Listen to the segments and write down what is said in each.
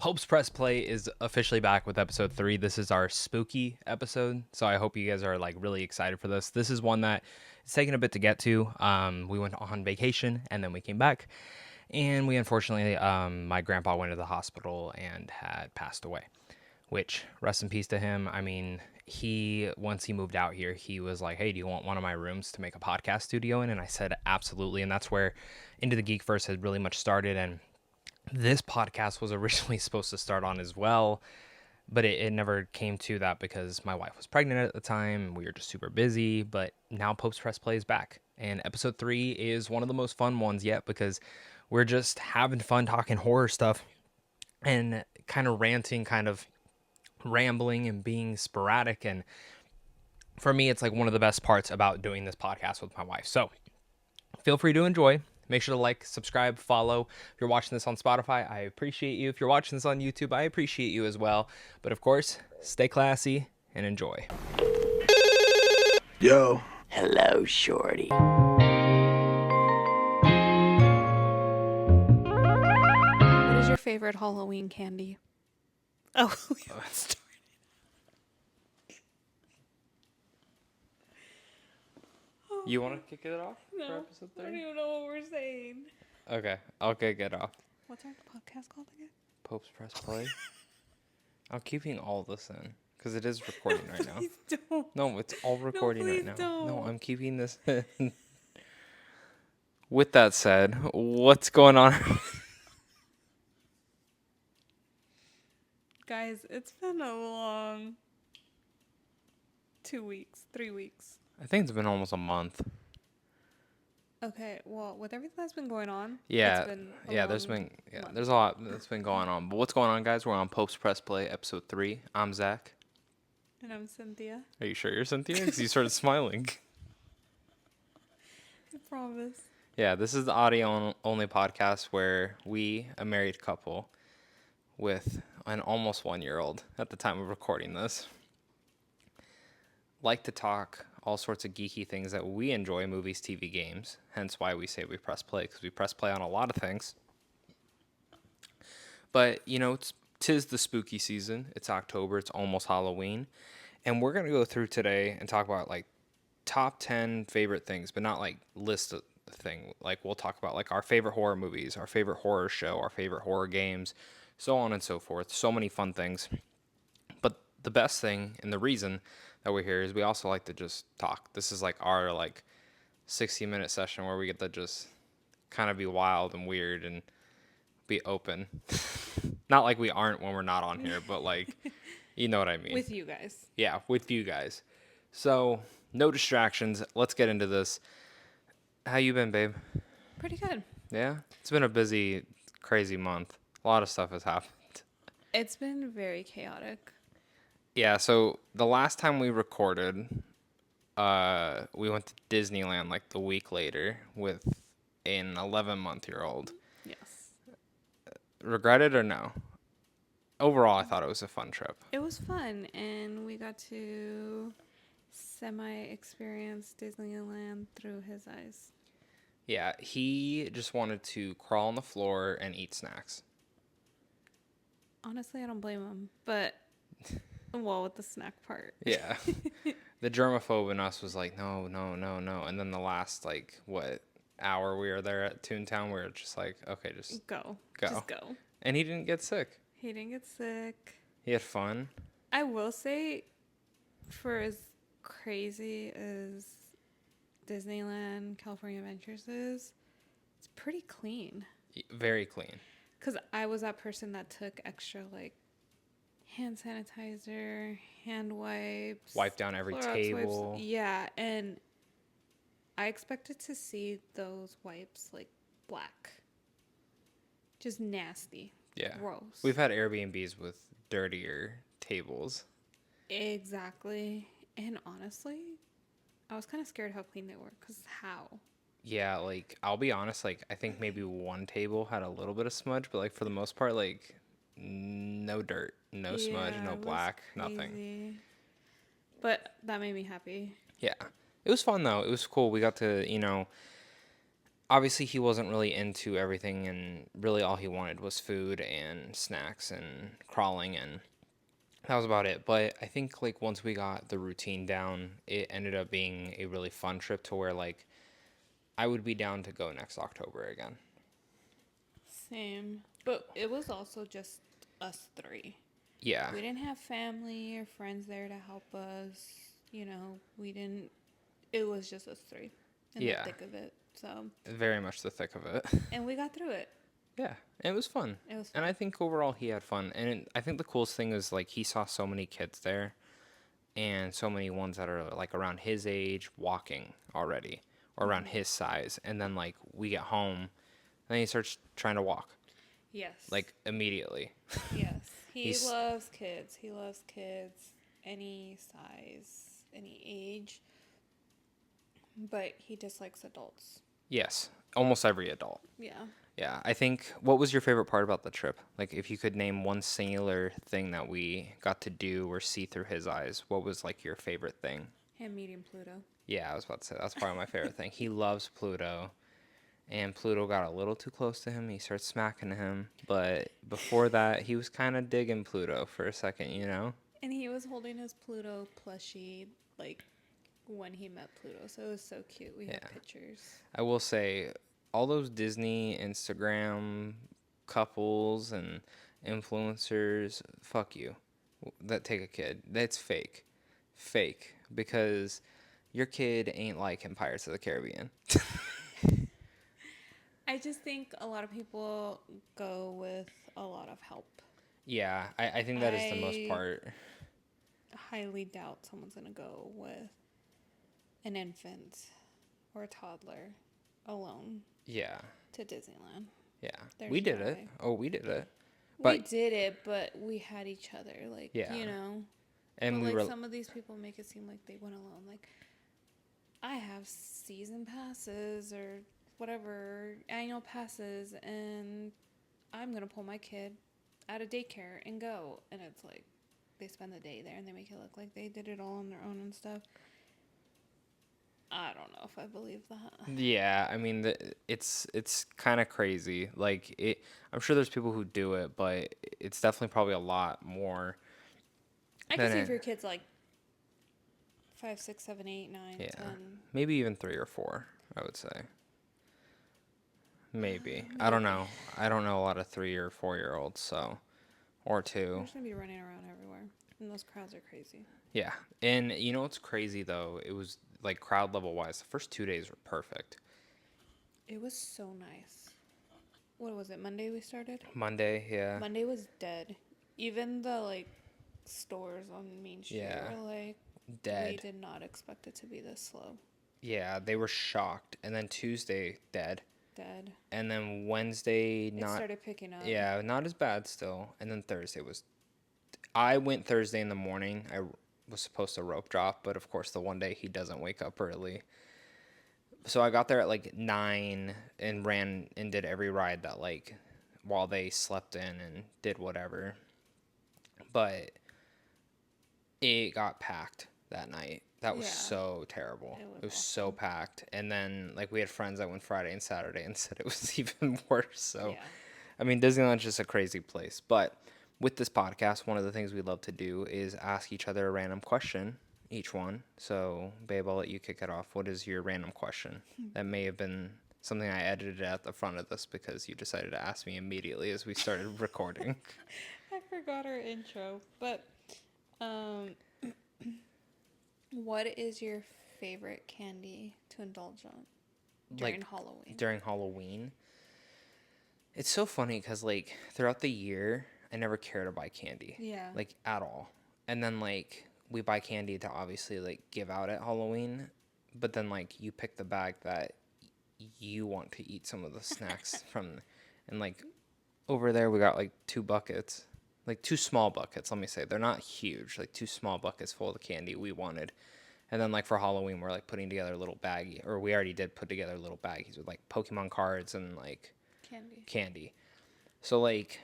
Pope's Press Play is officially back with episode 3. This is our spooky episode, so I hope you guys are like really excited for this. This is one that it's taken a bit to get to. We went on vacation and then we came back, and we unfortunately, my grandpa went to the hospital and had passed away. Which, rest in peace to him. I mean, once he moved out here, he was like, "Hey, do you want one of my rooms to make a podcast studio in?" And I said, "Absolutely." And that's where Into the Geekverse had really much started, and this podcast was originally supposed to start on as well, but it never came to that because my wife was pregnant at the time. We were just super busy, but now Pope's Press Play is back. And episode 3 is one of the most fun ones yet because we're just having fun talking horror stuff and kind of ranting, kind of rambling and being sporadic. And for me, it's like one of the best parts about doing this podcast with my wife. So feel free to enjoy. Make sure to like, subscribe, follow. If you're watching this on Spotify, I appreciate you. If you're watching this on YouTube, I appreciate you as well. But of course, stay classy and enjoy. Yo. Hello, Shorty. What is your favorite Halloween candy? Oh, we haven't started. You want to kick it off for No, episode I don't 3? even know what we're saying. Okay, I'll kick it off. What's our podcast called again? Pope's Press Play. I'm keeping all this in because it is recording right now. Please don't. No, it's all recording right now. please don't. No, I'm keeping this in. With that said, what's going on? Guys, it's been a long 2 weeks, 3 weeks. I think it's been almost a month. Okay, well, with everything that's been going on, Yeah, it's been there's month. a lot that's been going on. But what's going on, guys? We're on Pope's Press Play, episode 3. I'm Zach. And I'm Cynthia. Are you sure you're Cynthia? Because you started smiling. I promise. Yeah, this is the audio-only podcast where we, a married couple with an almost 1-year-old at the time of recording this, like to talk all sorts of geeky things that we enjoy, movies, TV, games. Hence why we say we press play, because we press play on a lot of things. But, you know, tis the spooky season. It's October. It's almost Halloween. And we're going to go through today and talk about, like, top 10 favorite things, but not, like, list of thing. Like, we'll talk about, like, our favorite horror movies, our favorite horror show, our favorite horror games, so on and so forth. So many fun things. But the best thing and the reason that we're here is we also like to just talk. This is like our like 60-minute session where we get to just kind of be wild and weird and be open. Not like we aren't when we're not on here, but like, you know what I mean. With you guys. Yeah, with you guys. So, no distractions. Let's get into this. How you been, babe? Pretty good. Yeah? It's been a busy, crazy month. A lot of stuff has happened. It's been very chaotic. Yeah, so the last time we recorded, we went to Disneyland like the week later with an 11-month-old. Yes. Regret it or no? Overall, I thought it was a fun trip. It was fun, and we got to semi-experience Disneyland through his eyes. Yeah, he just wanted to crawl on the floor and eat snacks. Honestly, I don't blame him, but well, with the snack part. Yeah. The germaphobe in us was like, no, no, no, no. And then the last, like, hour we were there at Toontown, we were just like, okay, just Go. Go. Just go. And he didn't get sick. He didn't get sick. He had fun. I will say, for as crazy as Disneyland California Adventures is, it's pretty clean. Very clean. Because I was that person that took extra, like, hand sanitizer, hand wipes. Wipe down every Clorox table. wipes. Yeah, and I expected to see those wipes, like, black. Just nasty. Yeah. Gross. We've had Airbnbs with dirtier tables. Exactly. And honestly, I was kind of scared how clean they were. Because how? Yeah, like, I'll be honest, like, I think maybe one table had a little bit of smudge, but, like, for the most part, like, no dirt, no smudge, Yeah, no it was black, nothing. crazy. But that made me happy. Yeah. It was fun, though. It was cool. We got to, you know, obviously he wasn't really into everything, and really all he wanted was food and snacks and crawling, and that was about it. But I think like once we got the routine down, it ended up being a really fun trip to where like I would be down to go next October again. Same. But it was also just us three. Yeah. We didn't have family or friends there to help us. We didn't. It was just us three in the Yeah. thick of it. So, Very much the thick of it. and we got through it. Yeah, it was fun. It was And fun. I think overall he had fun. And I think the coolest thing is like he saw so many kids there and so many ones that are like around his age walking already or around his size. And then like we get home and then he starts trying to walk Yes. like immediately. Yes. He He's loves kids. He loves kids, any size, any age. But he dislikes adults. yes, almost every adult. Yeah. Yeah, I think what was your favorite part about the trip? Like if you could name one singular thing that we got to do or see through his eyes, what was like your favorite thing? Him meeting Pluto. Yeah, I was about to say that's probably my favorite thing. He loves Pluto, and Pluto got a little too close to him. He started smacking him, but before that, he was kind of digging Pluto for a second, you know? And he was holding his Pluto plushie, like, when he met Pluto. So it was so cute. We have Yeah. pictures. I will say, all those Disney Instagram couples and influencers, fuck you, that take a kid. That's fake. Fake. Because your kid ain't like in Pirates of the Caribbean. I just think a lot of people go with a lot of help. Yeah, I think that is the most I part. highly doubt someone's going to go with an infant or a toddler alone Yeah. to Disneyland. Yeah. There's We did no it. way. Oh, we did it. We But did it, but we had each other. Like, yeah. But, And we like, were some of these people make it seem like they went alone. Like, I have season passes or whatever, annual passes, and I'm going to pull my kid out of daycare and go. And it's like, they spend the day there and they make it look like they did it all on their own and stuff. I don't know if I believe that. yeah, I mean it's kind of crazy. Like I'm sure there's people who do it, but it's definitely probably a lot more I can than see if it. your kid's like 5, 6, 7, 8, 9, Yeah. 10. Maybe even 3 or 4, I would say. Maybe. I don't Maybe. know. I don't know a lot of 3 or 4-year-olds, so or They're 2. just going to be running around everywhere. And those crowds are crazy. Yeah. And you know what's crazy though? It was like crowd level wise, the first 2 days were perfect. It was so nice. What was it? Monday we started? Monday, yeah. Monday was dead. Even the like stores on Main Street Yeah. were like Dead. we did not expect it to be this slow. Yeah, they were shocked. And then Tuesday, dead. Dead. And then Wednesday, It not, started picking up. yeah, not as bad still. And then Thursday was, I went Thursday in the morning. I was supposed to rope drop, but of course, the one day he doesn't wake up early. So I got there at like 9 and ran and did every ride that, like, while they slept in and did whatever. But it got packed that night. That was Yeah. so terrible. It It was was so awful. packed. And then like we had friends that went Friday and Saturday and said it was even worse. So Yeah. I mean Disneyland's just a crazy place. But with this podcast, one of the things we love to do is ask each other a random question, each one. So babe, I'll let you kick it off. What is your random question? That may have been something I edited at the front of this because you decided to ask me immediately as we started recording. I forgot our intro, but um what is your favorite candy to indulge on during Like Halloween? during Halloween. It's so funny because like throughout the year, I never care to buy candy, Yeah. like at all. And then like we buy candy to obviously like give out at Halloween, but then like you pick the bag that you want to eat some of the snacks from, and like over there we got like 2 buckets, like 2 small buckets. Let me say they're not huge, like 2 small buckets full of the candy we wanted. And then like for Halloween, we're like putting together a little baggie, or we already did put together little baggies with like Pokemon cards and like Candy. candy. So like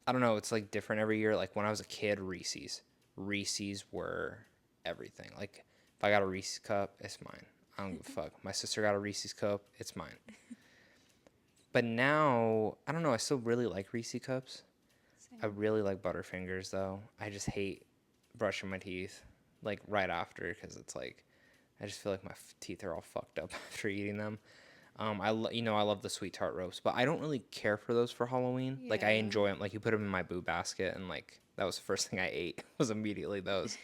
I don't know, it's like different every year. Like when I was a kid, Reese's were everything. Like if I got a Reese's cup, it's mine. I don't give a fuck. My sister got a Reese's cup, it's mine. But now, I don't know. I still really like Reese cups. I Same. really like Butterfingers though. I just hate brushing my teeth like right after because it's like I just feel like my teeth are all fucked up after eating them. I love the sweet tart ropes, but I don't really care for those for Halloween. Like I Yeah. enjoy them. Like you put them in my boo basket, and like that was the first thing I ate was immediately those.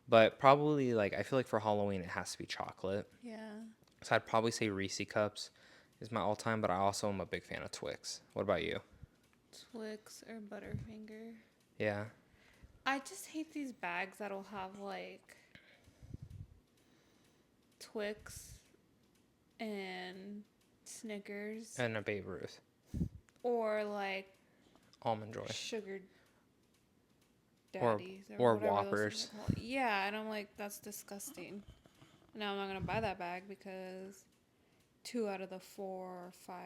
But probably like I feel like for Halloween it has to be chocolate. Yeah. So I'd probably say Reese cups is my all time, but I also am a big fan of Twix. What about you? Twix or Butterfinger. Yeah, I just hate these bags that'll have like Twix and Snickers and a Babe Ruth, or like Almond Joy, sugar or daddies or or whatever those things Whoppers. are called. Yeah, and I'm like, that's disgusting. Now I'm not gonna buy that bag because 2 out of the 4 or 5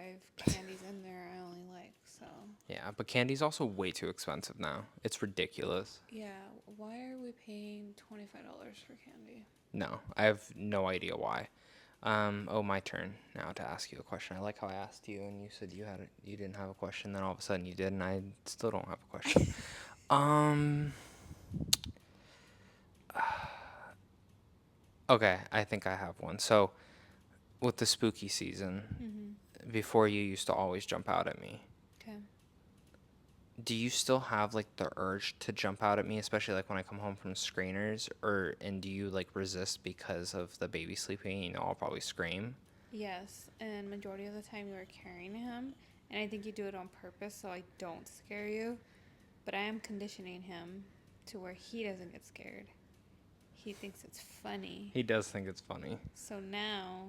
candies in there I only like. So Yeah, but candy's also way too expensive now. It's ridiculous. yeah, why are we paying $25 for candy? No, I have no idea why. Oh, my turn now to ask you a question. I like how I asked you and you said you didn't have a question, then all of a sudden you did, and I still don't have a question. Um, okay, I think I have one. So, with the spooky season, before you used to always jump out at me. Okay. Do you still have like the urge to jump out at me, especially like when I come home from screeners, or and do you like resist because of the baby sleeping? I'll probably scream. Yes, and majority of the time you are carrying him, and I think you do it on purpose so I don't scare you. But I am conditioning him to where he doesn't get scared. He thinks it's funny. He does think it's funny. So now,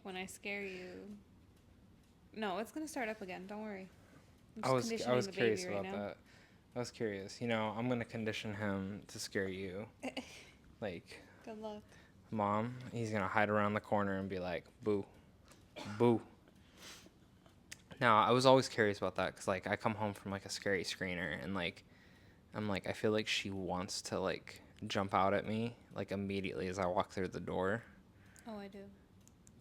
when I scare you, no, it's gonna start up again. Don't worry. I'm I just was I conditioning was the curious baby right about now. that. I was curious. I'm gonna condition him to scare you. Like, Good luck. mom, he's gonna hide around the corner and be like, boo, boo. Now, I was always curious about that because like I come home from like a scary screener and like I'm like I feel like she wants to like jump out at me like immediately as I walk through the door. Oh, I do.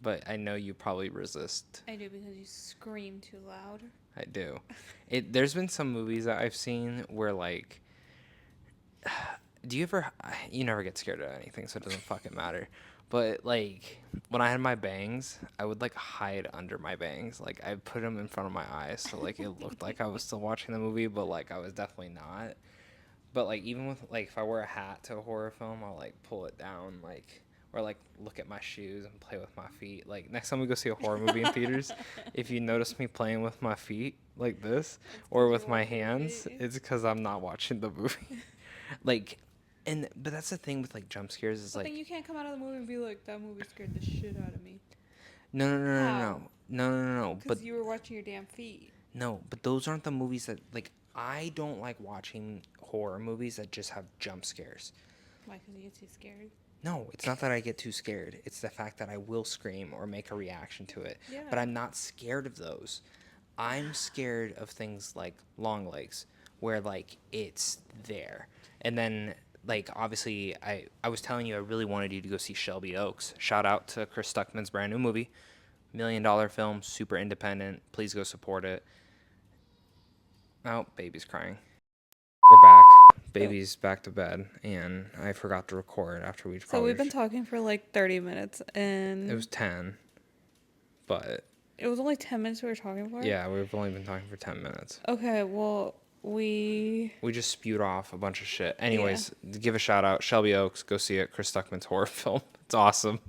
But I know you probably resist. I do because you scream too loud. I do. There's been some movies that I've seen where like do you ever you never get scared of anything so it doesn't fucking matter. But like when I had my bangs, I would like hide under my bangs. Like I put them in front of my eyes so like it looked like I was still watching the movie, but like I was definitely not. But like even with like if I wear a hat to a horror film, I'll like pull it down like or like look at my shoes and play with my feet. Like next time we go see a horror movie in theaters, if you notice me playing with my feet like this It's or because you're with my watching the hands, movie. it's because I'm not watching the movie. Like, but that's the thing with like jump scares is But then like you can't come out of the movie and be like, that movie scared the shit out of me. no. How? But Because you were watching your damn feet. no, but those aren't the movies that like I don't like watching horror movies that just have jump scares. Why? Because you get too scared. No, it's not that I get too scared. It's the fact that I will scream or make a reaction to it. Yeah. But I'm not scared of those. I'm scared of things like long legs, where like it's there. And then like obviously I was telling you I really wanted you to go see Shelby Oaks. Shout out to Chris Stuckman's brand new movie. $1 million film, super independent. Please go support it. Oh, baby's crying. We're back. Oh. Baby's back to bed, and I forgot to record after we So probably. we've been talking for like 30 minutes, It was and 10, but it was only 10 minutes we were talking for? yeah, we've only been talking for 10 minutes. Okay, well, we just spewed off a bunch of shit. Anyways, give a shout out. Shelby Oaks, go see it. Chris Stuckman's horror film. It's awesome.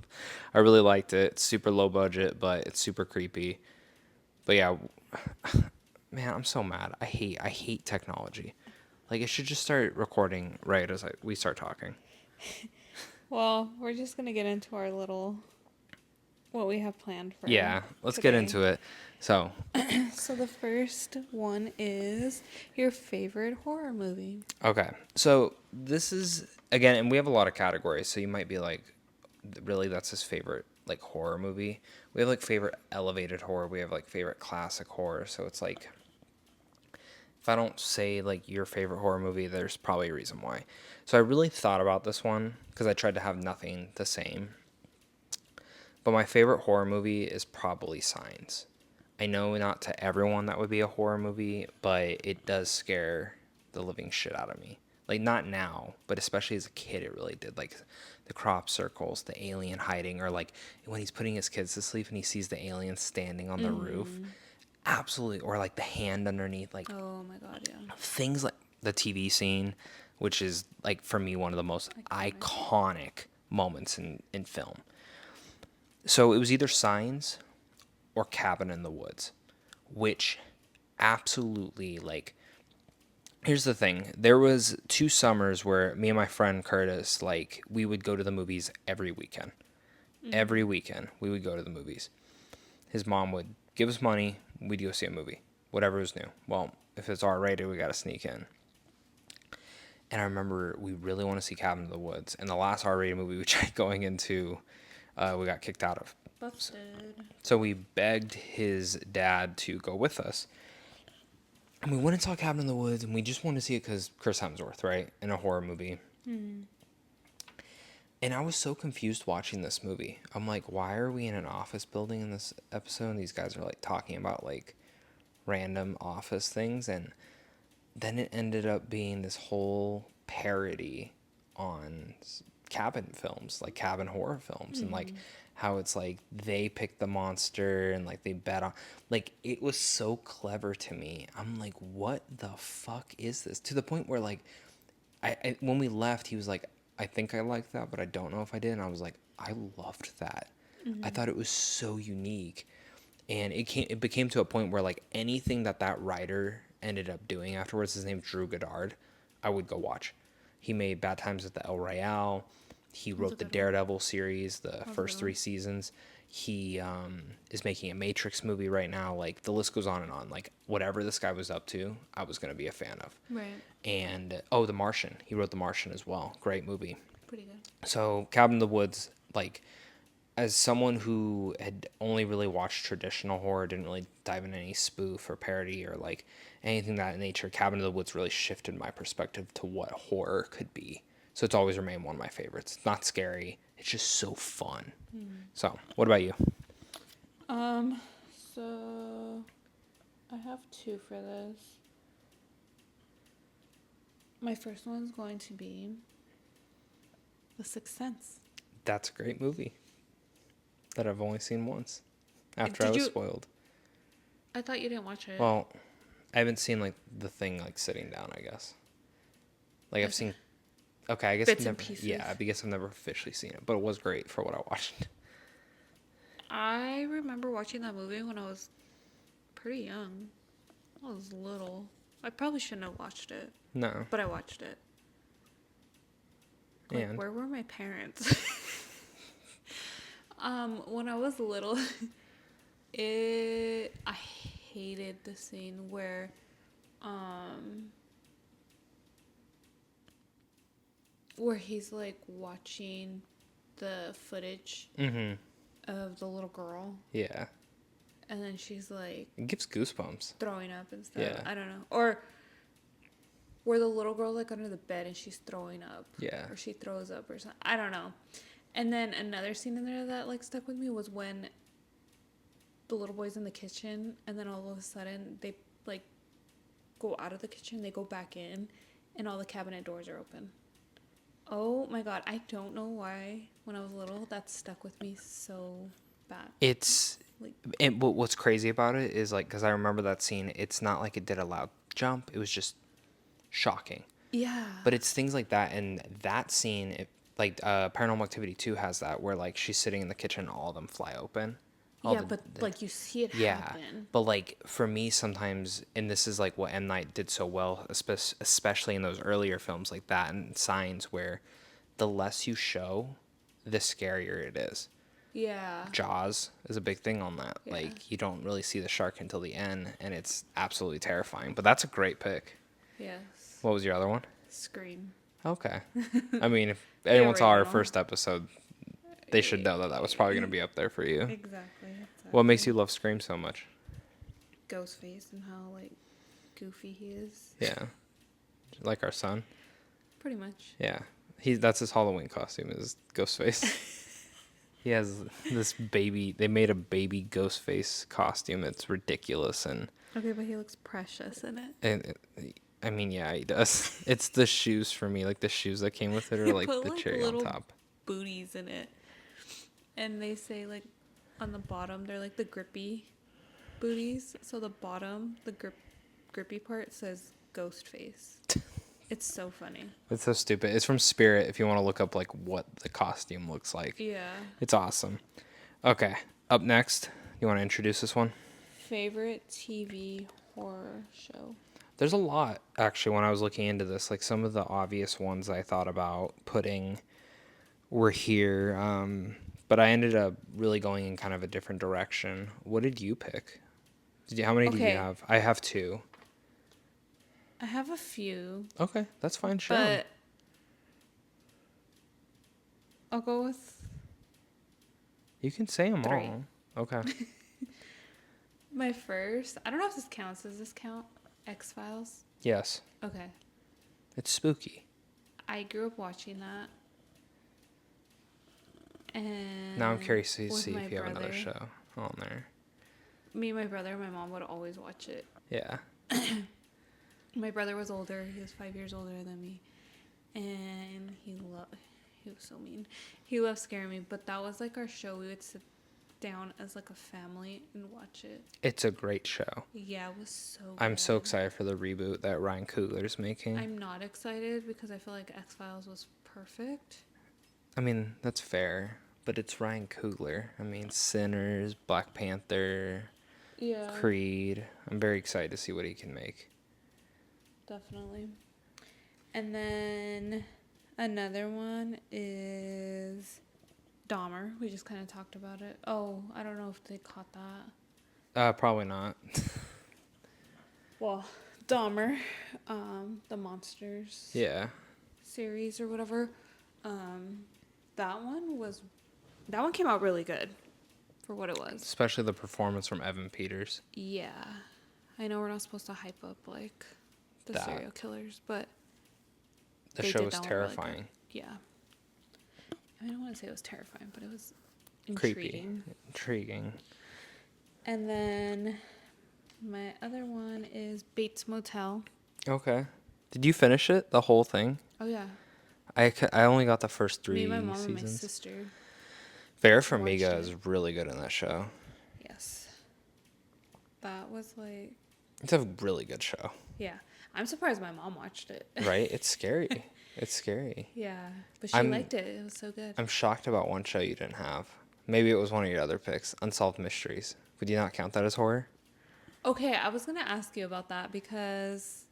I really liked it. It's super low budget, but it's super creepy. But yeah, man, I'm so mad. I hate technology. Like it should just start recording right as we start talking. Well, we're just gonna get into our little what we have planned for Yeah, let's get today. into it. So, So the first one is your favorite horror movie. okay. So this is again, and we have a lot of categories. So you might be like, really, that's his favorite like horror movie. We have like favorite elevated horror. We have like favorite classic horror. So it's like, if I don't say like your favorite horror movie, there's probably a reason why. So I really thought about this one because I tried to have nothing the same. But my favorite horror movie is probably Signs. I know not to everyone that would be a horror movie, but it does scare the living shit out of me. Like, not now, but especially as a kid, it really did. Like, the crop circles, the alien hiding, or like when he's putting his kids to sleep and he sees the alien standing on the roof. Absolutely. Or like the hand underneath, like Oh my god, yeah. things like the TV scene, which is like for me one of the most iconic moments in film. So it was either Signs or Cabin in the Woods, which absolutely like here's the thing. There was 2 summers where me and my friend Curtis, like, we would go to the movies every weekend. Every weekend we would go to the movies. His mom would give us money, we'd go see a movie, whatever was new. Well, if it's R-rated, we got to sneak in. And I remember we really want to see Cabin in the Woods. And the last R-rated movie we tried going into, we got kicked out of. Busted. So we begged his dad to go with us. And we went and saw Cabin in the Woods, and we just wanted to see it because Chris Hemsworth, right? In a horror movie. And I was so confused watching this movie. I'm like, why are we in an office building in this episode? And these guys are like talking about like random office things. And then it ended up being this whole parody on cabin films, like cabin horror films. And like how it's like they pick the monster and like they bet on, like, it was so clever to me. I'm like, what the fuck is this? To the point where like I when we left, he was like, I think I liked that, but I don't know if I did. And I was like, I loved that. I thought it was so unique. And it became to a point where like anything that writer ended up doing afterwards, his name's Drew Goddard, I would go watch. He made Bad Times at the El Royale. He wrote the Daredevil series, the first 3 seasons. He is making a Matrix movie right now. Like, the list goes on and on. Like, whatever this guy was up to, I was going to be a fan of. Right. And, The Martian. He wrote The Martian as well. Great movie. Pretty good. So, Cabin in the Woods, like, as someone who had only really watched traditional horror, didn't really dive into any spoof or parody or, like, anything that nature, Cabin in the Woods really shifted my perspective to what horror could be. So it's always remained one of my favorites. It's not scary. It's just so fun. So, what about you? So I have 2 for this. My first one's going to be The Sixth Sense. That's a great movie that I've only seen once after Did I was you- spoiled. I thought you didn't watch it. Well, I haven't seen like the thing like sitting down, I guess. Like I've seen okay, I guess Bits I've and never pieces. yeah, I guess I've never officially seen it, but it was great for what I watched. I remember watching that movie when I was pretty young. I was little. I probably shouldn't have watched it, No. but I watched it. Like, And where were my parents? When I was little, I hated the scene where, where he's like watching the footage of the little girl, yeah. and then she's like It gives goosebumps. throwing up and stuff. Yeah. I don't know. Or where the little girl like under the bed and she's throwing up. Yeah. Or she throws up or something. I don't know. And then another scene in there that like stuck with me was when the little boy's in the kitchen and then all of a sudden they like go out of the kitchen, they go back in, and all the cabinet doors are open. Oh my god, I don't know why when I was little that stuck with me so bad. It's Like, and what's crazy about it is like cuz I remember that scene, it's not like it did a loud jump, it was just shocking. yeah. But it's things like that, and that scene, like Paranormal Activity 2 has that, where like she's sitting in the kitchen, all of them fly open. Yeah, but like you see it happen. But like for me sometimes, and this is like what M. Night did so well, especially in those earlier films like that and Signs, where the less you show, the scarier it is. Yeah. Jaws is a big thing on that. Yeah. Like you don't really see the shark until the end, and it's absolutely terrifying. But that's a great pick. Yes. What was your other one? Scream. Okay. I mean, if anyone saw our original. first episode, they should know that was probably going to be up there for you. Exactly. What makes you love Scream so much? Ghostface and how like goofy he is. Yeah. Like our son? Pretty much. Yeah. That's his Halloween costume is Ghostface. He has this baby. They made a baby ghost face costume. It's ridiculous, Okay, but he looks precious in it. and I mean, yeah, he does. It's the shoes for me. Like the shoes that came with it are They like put the like cherry on little top. booties in it. And they say like on the bottom they're like the grippy booties. So the bottom, the grippy part says ghost face. It's so funny. It's so stupid. It's from Spirit. If you want to look up like what the costume looks like, Yeah. it's awesome. Okay, up next, you want to introduce this one? Favorite TV horror show? There's a lot actually. When I was looking into this, like some of the obvious ones I thought about putting were here, but I ended up really going in kind of a different direction. What did you pick? How many did you Okay. have? I have two. I have a few, Okay, that's fine. Share 'em. but I'll go with You can say them 3. all. Okay. My first, I don't know if this counts. Does this count? X-Files? Yes. Okay. It's spooky. I grew up watching that. And Now I'm curious to with see my if you have another brother. show on there. Me and my brother and my mom would always watch it. Yeah. My brother was older. He was 5 years older than me. And he was so mean. He loved scaring me, but that was like our show. We would sit down as like a family and watch it. It's a great show. Yeah, it was so good. I'm so excited for the reboot that Ryan Coogler's making. I'm not excited because I feel like X-Files was perfect. I mean, that's fair, but it's Ryan Coogler. I mean, Sinners, Black Panther, Yeah. Creed. I'm very excited to see what he can make. Definitely. And then another one is Dahmer. We just kind of talked about it. Oh, I don't know if they caught that. Probably not. Well, Dahmer, the Monsters Yeah. series or whatever. That one came out really good for what it was. Especially the performance from Evan Peters. Yeah. I know we're not supposed to hype up like the That. serial killers, but The they show did was that one really good. terrifying. Yeah. I don't want to say it was terrifying, but it was Creepy. intriguing. Intriguing. And then my other one is Bates Motel. Okay. Did you finish it? The whole thing? Oh, yeah. I only got the first 3 Me, my mom, and my seasons. sister. Vera watched Farmiga it. is really good in that show. Yes. That was like, It's a really good show, yeah. I'm surprised my mom watched it. right? It's scary. It's scary. Yeah. But she I'm- liked it. It was so good. I'm shocked about one show you didn't have. Maybe it was one of your other picks, Unsolved Mysteries. Would you not count that as horror? Okay, I was going to ask you about that because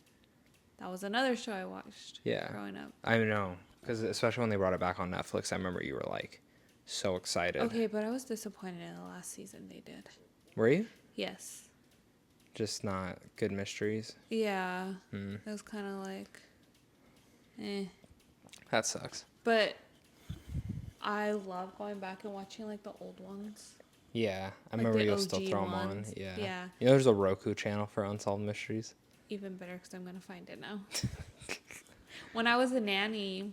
that was another show I watched growing up. I know. Because especially when they brought it back on Netflix, I remember you were like so excited. Okay, but I was disappointed in the last season they did. Were you? Yes. Just not good mysteries? Yeah. Hmm. It was kind of like, eh. That sucks. But I love going back and watching like the old ones. Yeah. I Like remember the you'll still OG throw them ones. on. Yeah. Yeah. You know there's a Roku channel for Unsolved Mysteries? Even better because I'm going to find it now. When I was a nanny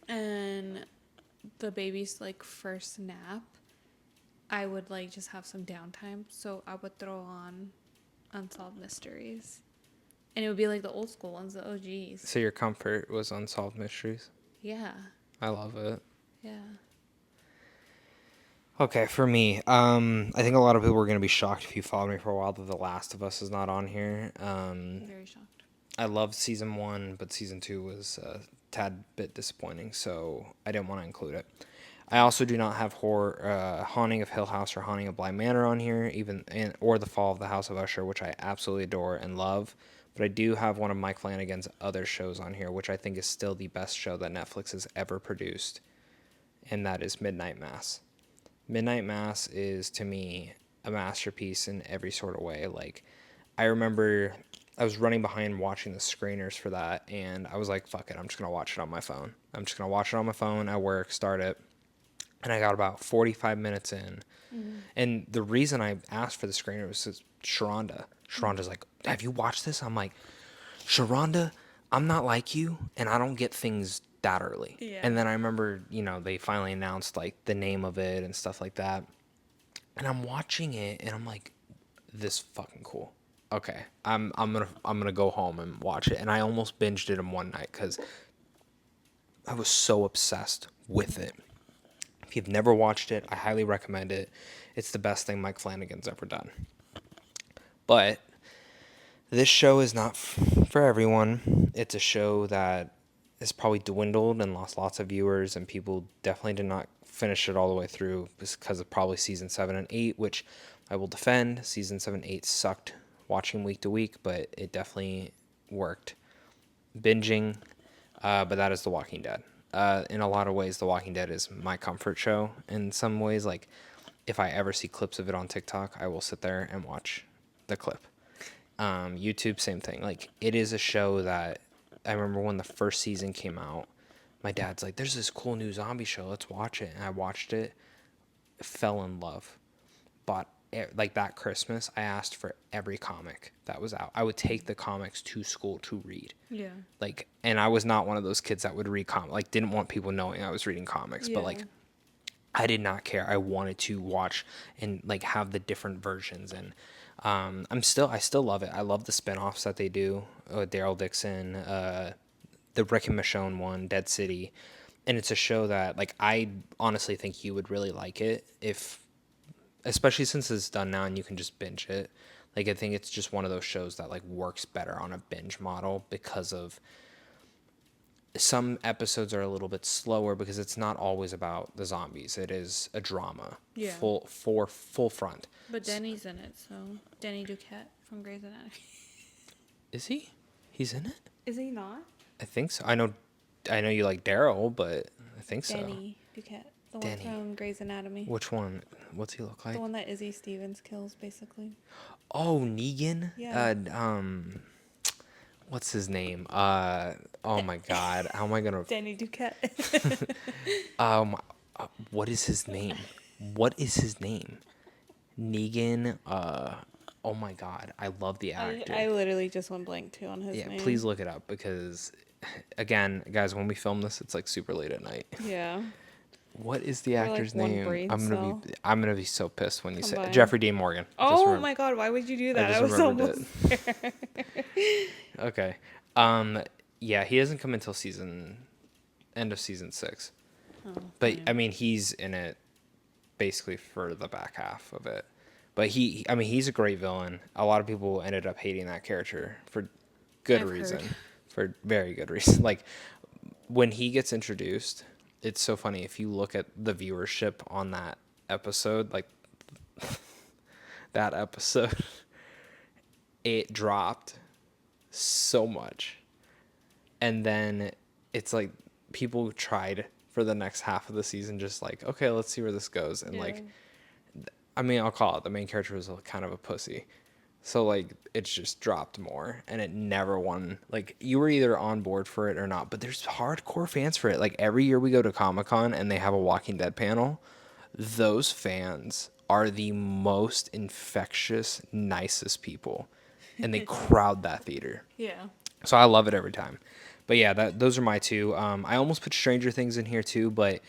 and the baby's like first nap, I would like just have some downtime. So I would throw on Unsolved Mysteries. And it would be like the old school ones, the OGs. So your comfort was Unsolved Mysteries? Yeah. I love it. Yeah. Okay, for me, I think a lot of people are going to be shocked if you followed me for a while that The Last of Us is not on here. I'm very shocked. I loved season 1, but season 2 was a tad bit disappointing, so I didn't want to include it. I also do not have Haunting of Hill House or Haunting of Bly Manor on here, or The Fall of the House of Usher, which I absolutely adore and love. But I do have one of Mike Flanagan's other shows on here, which I think is still the best show that Netflix has ever produced, and that is Midnight Mass. Midnight Mass is, to me, a masterpiece in every sort of way. Like, I remember I was running behind watching the screeners for that, and I was like, fuck it, I'm just going to watch it on my phone. I'm just going to watch it on my phone at work, start it. And I got about 45 minutes in. Mm-hmm. And the reason I asked for the screener was Sharonda. Sharonda's like, have you watched this? I'm like, Sharonda, I'm not like you, and I don't get things that early. Yeah. And then I remember, they finally announced like the name of it and stuff like that. And I'm watching it, and I'm like, this fucking cool. Okay, I'm gonna go home and watch it. And I almost binged it in one night because I was so obsessed with it. If you've never watched it, I highly recommend it. It's the best thing Mike Flanagan's ever done. But this show is not for everyone. It's a show that has probably dwindled and lost lots of viewers, and people definitely did not finish it all the way through because of probably season 7 and 8, which I will defend. Season 7 8 sucked watching week to week, but it definitely worked. Binging, but that is The Walking Dead. In a lot of ways, The Walking Dead is my comfort show. In some ways, like if I ever see clips of it on TikTok, I will sit there and watch the clip. YouTube, same thing. Like it is a show that I remember when the first season came out, my dad's like, "There's this cool new zombie show. Let's watch it." And I watched it, fell in love. Bought like that Christmas, I asked for every comic that was out. I would take the comics to school to read. Yeah. Like, and I was not one of those kids that would read like didn't want people knowing I was reading comics, but Yeah. like I did not care. I wanted to watch and like have the different versions, and I still love it. I love the spinoffs that they do. Daryl Dixon, the Rick and Michonne one, Dead City, and it's a show that like I honestly think you would really like it if, especially since it's done now and you can just binge it. Like I think it's just one of those shows that like works better on a binge model because of some episodes are a little bit slower because it's not always about the zombies. It is a drama. Yeah. Full front. But Denny's in it, so Denny Duquette from Grey's Anatomy. Is he? He's in it? Is he not? I think so. I know you like Daryl, but I think so. Denny Duquette, the Denny. one from Grey's Anatomy. Which one? What's he look like? The one that Izzy Stevens kills, basically. Oh, Negan? Yeah. What's his name? Oh my God. How am I gonna? Denny Duquette. What is his name? What is his name? Negan. Oh my God. I love the actor. I literally just went blank too on his name. Yeah, please look it up because, again, guys, when we film this, it's like super late at night. Yeah. What is the Or, like, actor's one name? brain I'm gonna be so pissed when you say Combined. Jeffrey Dean Morgan. Oh my God! Why would you do that? I was remembered almost there. Okay. Yeah, he doesn't come until end of season 6. Oh, But fine. I mean, he's in it basically for the back half of it. But he's a great villain. A lot of people ended up hating that character for good I've reason. heard. For very good reason. Like when he gets introduced, it's so funny if you look at the viewership on that episode, like that episode, it dropped so much. And then it's like people tried for the next half of the season, just like, okay, let's see where this goes. And like, I mean, I'll call it, the main character was kind of a pussy. So like it's just dropped more and it never won. Like you were either on board for it or not, but there's hardcore fans for it. Like every year we go to Comic-Con and they have a Walking Dead panel, those fans are the most infectious, nicest people. And they crowd that theater. Yeah. So I love it every time. But yeah, those are my two. I almost put Stranger Things in here too, but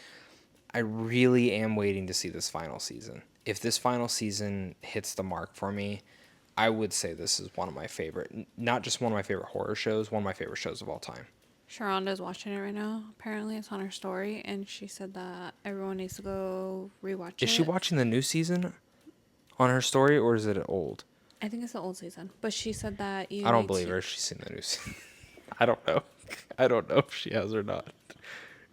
I really am waiting to see this final season. If this final season hits the mark for me, I would say this is one of my favorite, not just one of my favorite horror shows, one of my favorite shows of all time. Sharonda's watching it right now. Apparently, it's on her story, and she said that everyone needs to go rewatch it. Is she watching the new season on her story, or is it old? I think it's the old season, but she said that you. I don't believe her. She's seen the new season. I don't know. I don't know if she has or not.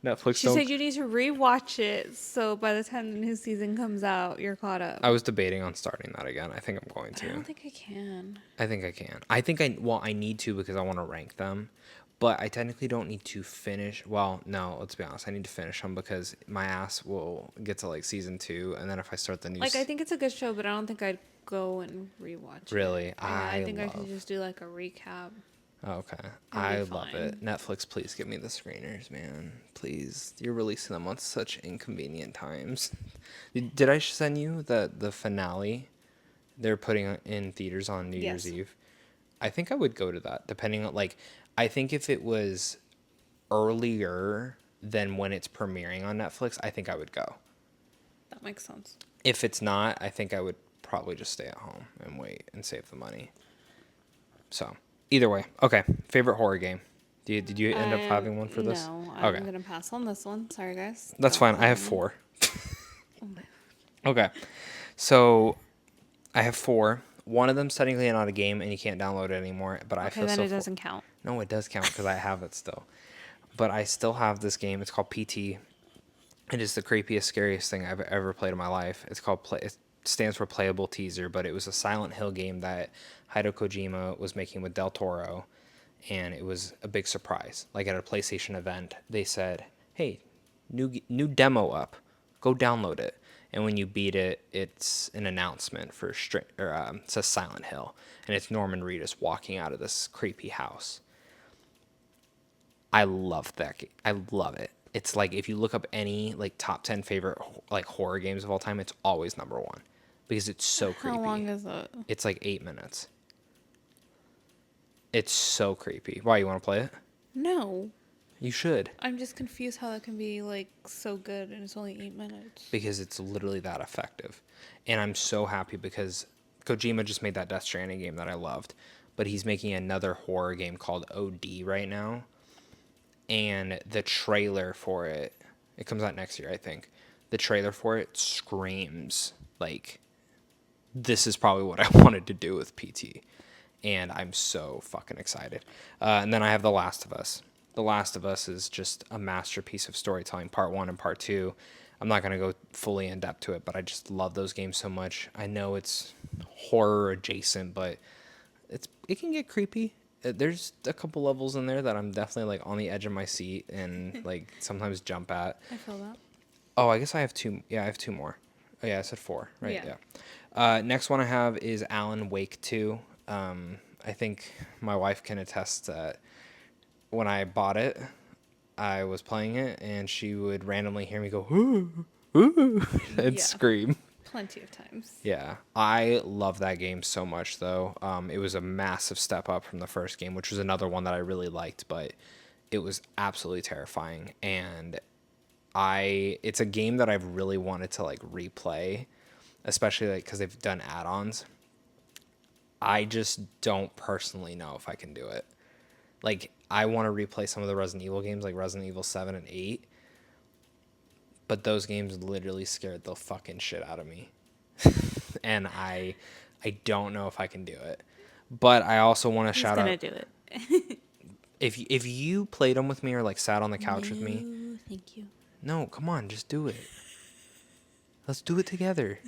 Netflix. She said you need to rewatch it, so by the time the new season comes out, you're caught up. I was debating on starting that again. I think I'm going to. I don't think I can. I think I can. I need to because I want to rank them. But I technically don't need to finish. Well, no, let's be honest. I need to finish them because my ass will get to like season 2. And then if I start the new... Like, I think it's a good show, but I don't think I'd go and rewatch it. Really? Yeah, I think I could just do like a recap. Okay. It'll I be love fine. it. Netflix, please give me the screeners, man. Please. You're releasing them on such inconvenient times. Did I send you the finale they're putting in theaters on New Year's Eve? I think I would go to that, depending on, like, I think if it was earlier than when it's premiering on Netflix, I think I would go. That makes sense. If it's not, I think I would probably just stay at home and wait and save the money. So, either way. Okay, favorite horror game. Did you end up having one for this? No, I'm Okay, gonna pass on this one. Sorry, guys. that's Don't fine. I come have at me. 4. Oh my. Okay, so I have 4. One of them's technically not a game, and you can't download it anymore. But I Okay, feel then so. it doesn't count. No, it does count because I have it still. But I still have this game. It's called PT. It is the creepiest, scariest thing I've ever played in my life. It's called Play. It stands for Playable Teaser, but it was a Silent Hill game that Hideo Kojima was making with Del Toro, and it was a big surprise. Like at a PlayStation event, they said, "Hey, new demo up. Go download it." And when you beat it, it's an announcement for it says Silent Hill, and it's Norman Reedus walking out of this creepy house. I love that game. I love it. It's like if you look up any like top 10 favorite like horror games of all time, it's always number 1 because it's so creepy. How long is it? It's like 8 minutes. It's so creepy. Why, you want to play it? No. You should, I'm just confused how that can be like so good and it's only 8 minutes. because it's literally that effective. And I'm so happy because Kojima just made that Death Stranding game that I loved, but he's making another horror game called OD right now. And the trailer for it comes out next year, I think. The trailer for it screams like, this is probably what I wanted to do with PT. And I'm so fucking excited. And then I have The Last of Us. The Last of Us is just a masterpiece of storytelling, part 1 and part 2. I'm not going to go fully in depth to it, but I just love those games so much. I know it's horror adjacent, but it can get creepy. There's a couple levels in there that I'm definitely like on the edge of my seat and like sometimes jump at. I feel that. Oh, I guess I have 2. Yeah, I have 2 more. Oh yeah, I said 4, right? Yeah. Next one I have is Alan Wake 2. I think my wife can attest that when I bought it, I was playing it and she would randomly hear me go, ooh, ooh, and Yeah. scream. Plenty of times. Yeah, I love that game so much, though. It was a massive step up from the first game, which was another one that I really liked, but it was absolutely terrifying. And it's a game that I've really wanted to like replay, especially like because they've done add-ons. I just don't personally know if I can do it. Like, I want to replay some of the Resident Evil games, like Resident Evil 7 and 8, but those games literally scared the fucking shit out of me. And I don't know if I can do it. But I also want to He's shout gonna out, do it. if you played them with me or like sat on the couch with me. No, thank you. No, come on, just do it. Let's do it together.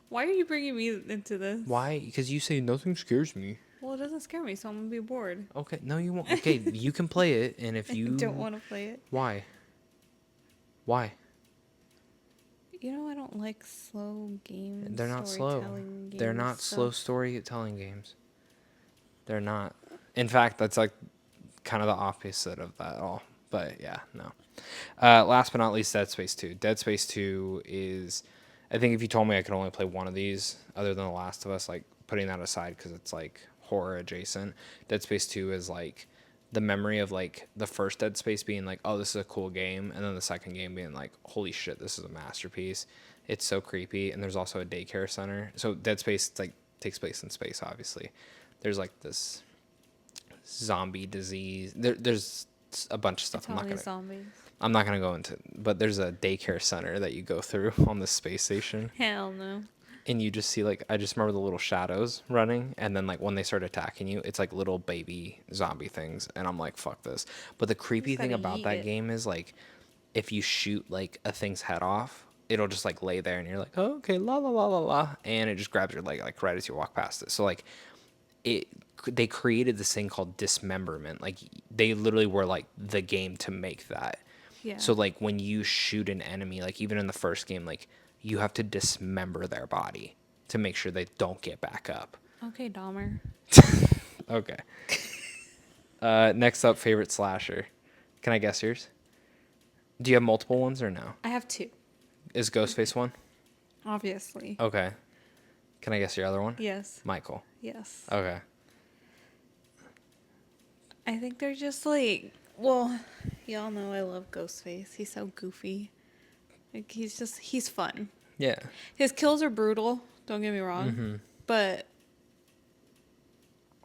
Why are you bringing me into this? Why? Because you say nothing scares me. Well, it doesn't scare me, so I'm gonna be bored. Okay, no, you won't. Okay, you can play it, and if you I don't want to play it. Why? Why? You know, I don't like slow games. They're not slow. storytelling They're games, not so- slow storytelling games. They're not. In fact, that's like kind of the opposite of that all. But yeah, no. Last but not least, Dead Space 2. Dead Space 2 is, I think if you told me I could only play one of these other than The Last of Us, like putting that aside because it's like horror adjacent, Dead Space 2 is like the memory of like the first Dead Space being like, oh, this is a cool game, and then the second game being like, holy shit, this is a masterpiece. It's so creepy, and there's also a daycare center. So Dead Space like takes place in space, obviously. There's like this zombie disease. There's a bunch of stuff. It's always zombies. I'm not gonna go into, but there's a daycare center that you go through on the space station, Hell no. and you just see like, I just remember the little shadows running, and then like when they start attacking you, it's like little baby zombie things, and I'm like, fuck this. But the creepy just thing gotta about yeet that it. game is like, if you shoot like a thing's head off, it'll just like lay there, and you're like, oh, okay, la la la la la, and it just grabs your leg like right as you walk past it. So like, they created this thing called dismemberment. Like they literally were like the game to make that. Yeah. So like when you shoot an enemy, like even in the first game, like you have to dismember their body to make sure they don't get back up. Okay, Dahmer. Okay. Next up, favorite slasher. Can I guess yours? Do you have multiple ones or no? I have 2, Is Ghostface one? obviously. Okay. Can I guess your other one? Yes. Michael. Yes. Okay. I think they're just like, well, y'all know I love Ghostface. He's so goofy. Like he's fun. Yeah. His kills are brutal. Don't get me wrong, but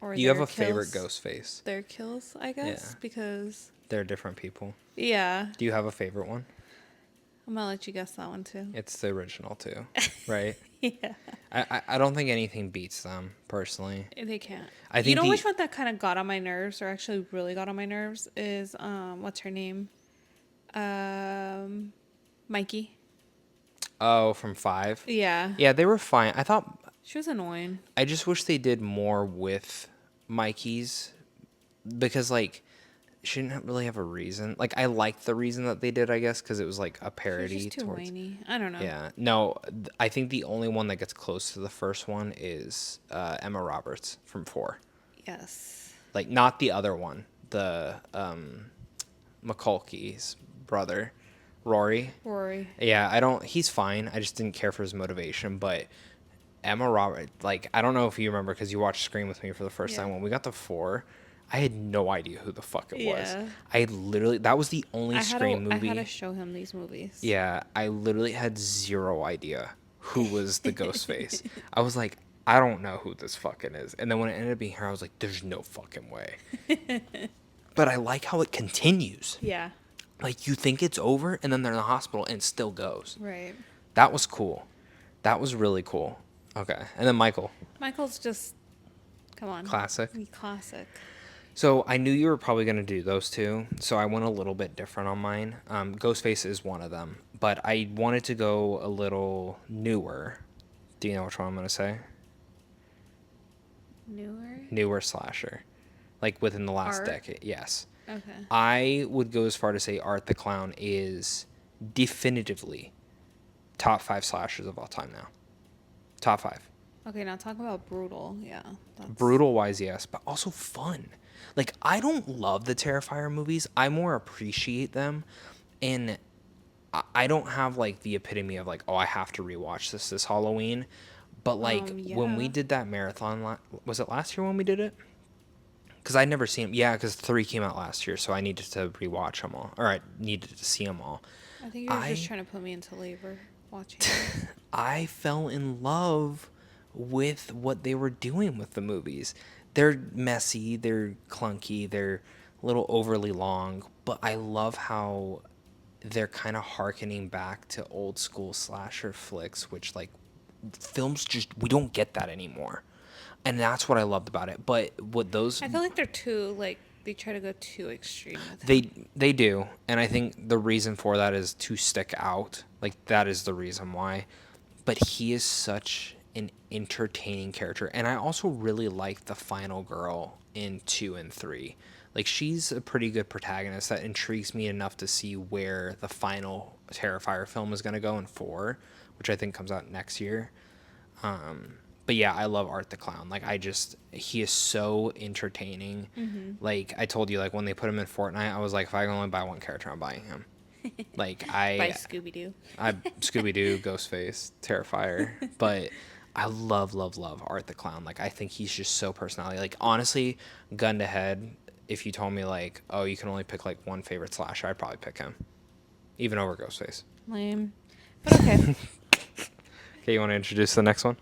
or Do you have their a favorite kills, ghost face? their kills, I Yeah. guess, because They're different people. yeah, Do you have a favorite one? I'm gonna let you guess that one too. It's the original too, right? Yeah, I don't think anything beats them personally. they can't. I You think know the which one that kind of got on my nerves, or actually really got on my nerves, is what's her name? Mikey. from 5. Yeah, Yeah, they were fine. she was annoying. I just wish they did more with Mikey's because like she didn't really have a reason. Like I liked the reason that they did, I guess, because it was like a She was parody just too towards. whiny. I don't know. Yeah, no, I think the only one that gets close to the first one is Emma Roberts from 4. Yes. Like not the other one, the McCulkey's brother, Rory. Rory. Yeah, I don't. He's fine. I just didn't care for his motivation, but Emma Roberts, like, I don't know if you remember because you watched Scream with me for the first Yeah. time. When we got to 4, I had no idea who the fuck it was. Yeah. I literally, that was the only Scream I movie. had to show him these movies. Yeah, I literally had zero idea who was the ghost face. I was like, I don't know who this fucking is. And then when it ended up being her, I was like, there's no fucking way. But I like how it continues. Yeah. Like, you think it's over, and then they're in the hospital, and it still goes. Right. That was cool. That was really cool. Okay. And then Michael. Michael's just, come on. Classic. Classic. So I knew you were probably going to do those two. So I went a little bit different on mine. Ghostface is one of them. But I wanted to go a little newer. Do you know which one I'm going to say? Newer slasher. Like within the last Art? decade. Yes. Okay. I would go as far to say Art the Clown is definitively top 5 slashers of all time now. Top 5. Okay, now talk about brutal. Yeah. Brutal wise, yes, but also fun. Like, I don't love the Terrifier movies. I more appreciate them. And I don't have, like, the epitome of, like, oh, I have to rewatch this Halloween. But, like, when we yeah. did that marathon, was it last year when we did it? Because I'd never seen them. Yeah, because 3 came out last year, so I needed to rewatch them all. Or I needed to see them all. I think you were just trying to put me into labor watching it. I fell in love with what they were doing with the movies. They're messy, they're clunky, they're a little overly long, but I love how they're kind of harkening back to old school slasher flicks, which like films just we don't get that anymore. And that's what I loved about it. But what those I feel like they're too, like, they try to go too extreme with they do, and I think the reason for that is to stick out. Like that is the reason why. But he is such an entertaining character, and I also really like the final girl in 2 and 3. Like she's a pretty good protagonist that intrigues me enough to see where the final Terrifier film is going to go in 4, which I think comes out next year. But yeah, I love Art the Clown. Like he is so entertaining. Mm-hmm. Like I told you, like when they put him in Fortnite, I was like, if I can only buy one character, I'm buying him. Like by Scooby-Doo. Scooby-Doo, Ghostface, Terrifier, but I love Art the Clown. Like I think he's just so personality. Like honestly, gun to head, if you told me like, oh, you can only pick like one favorite slasher, I'd probably pick him, even over Ghostface. Lame, but okay. Okay, you want to introduce the next one?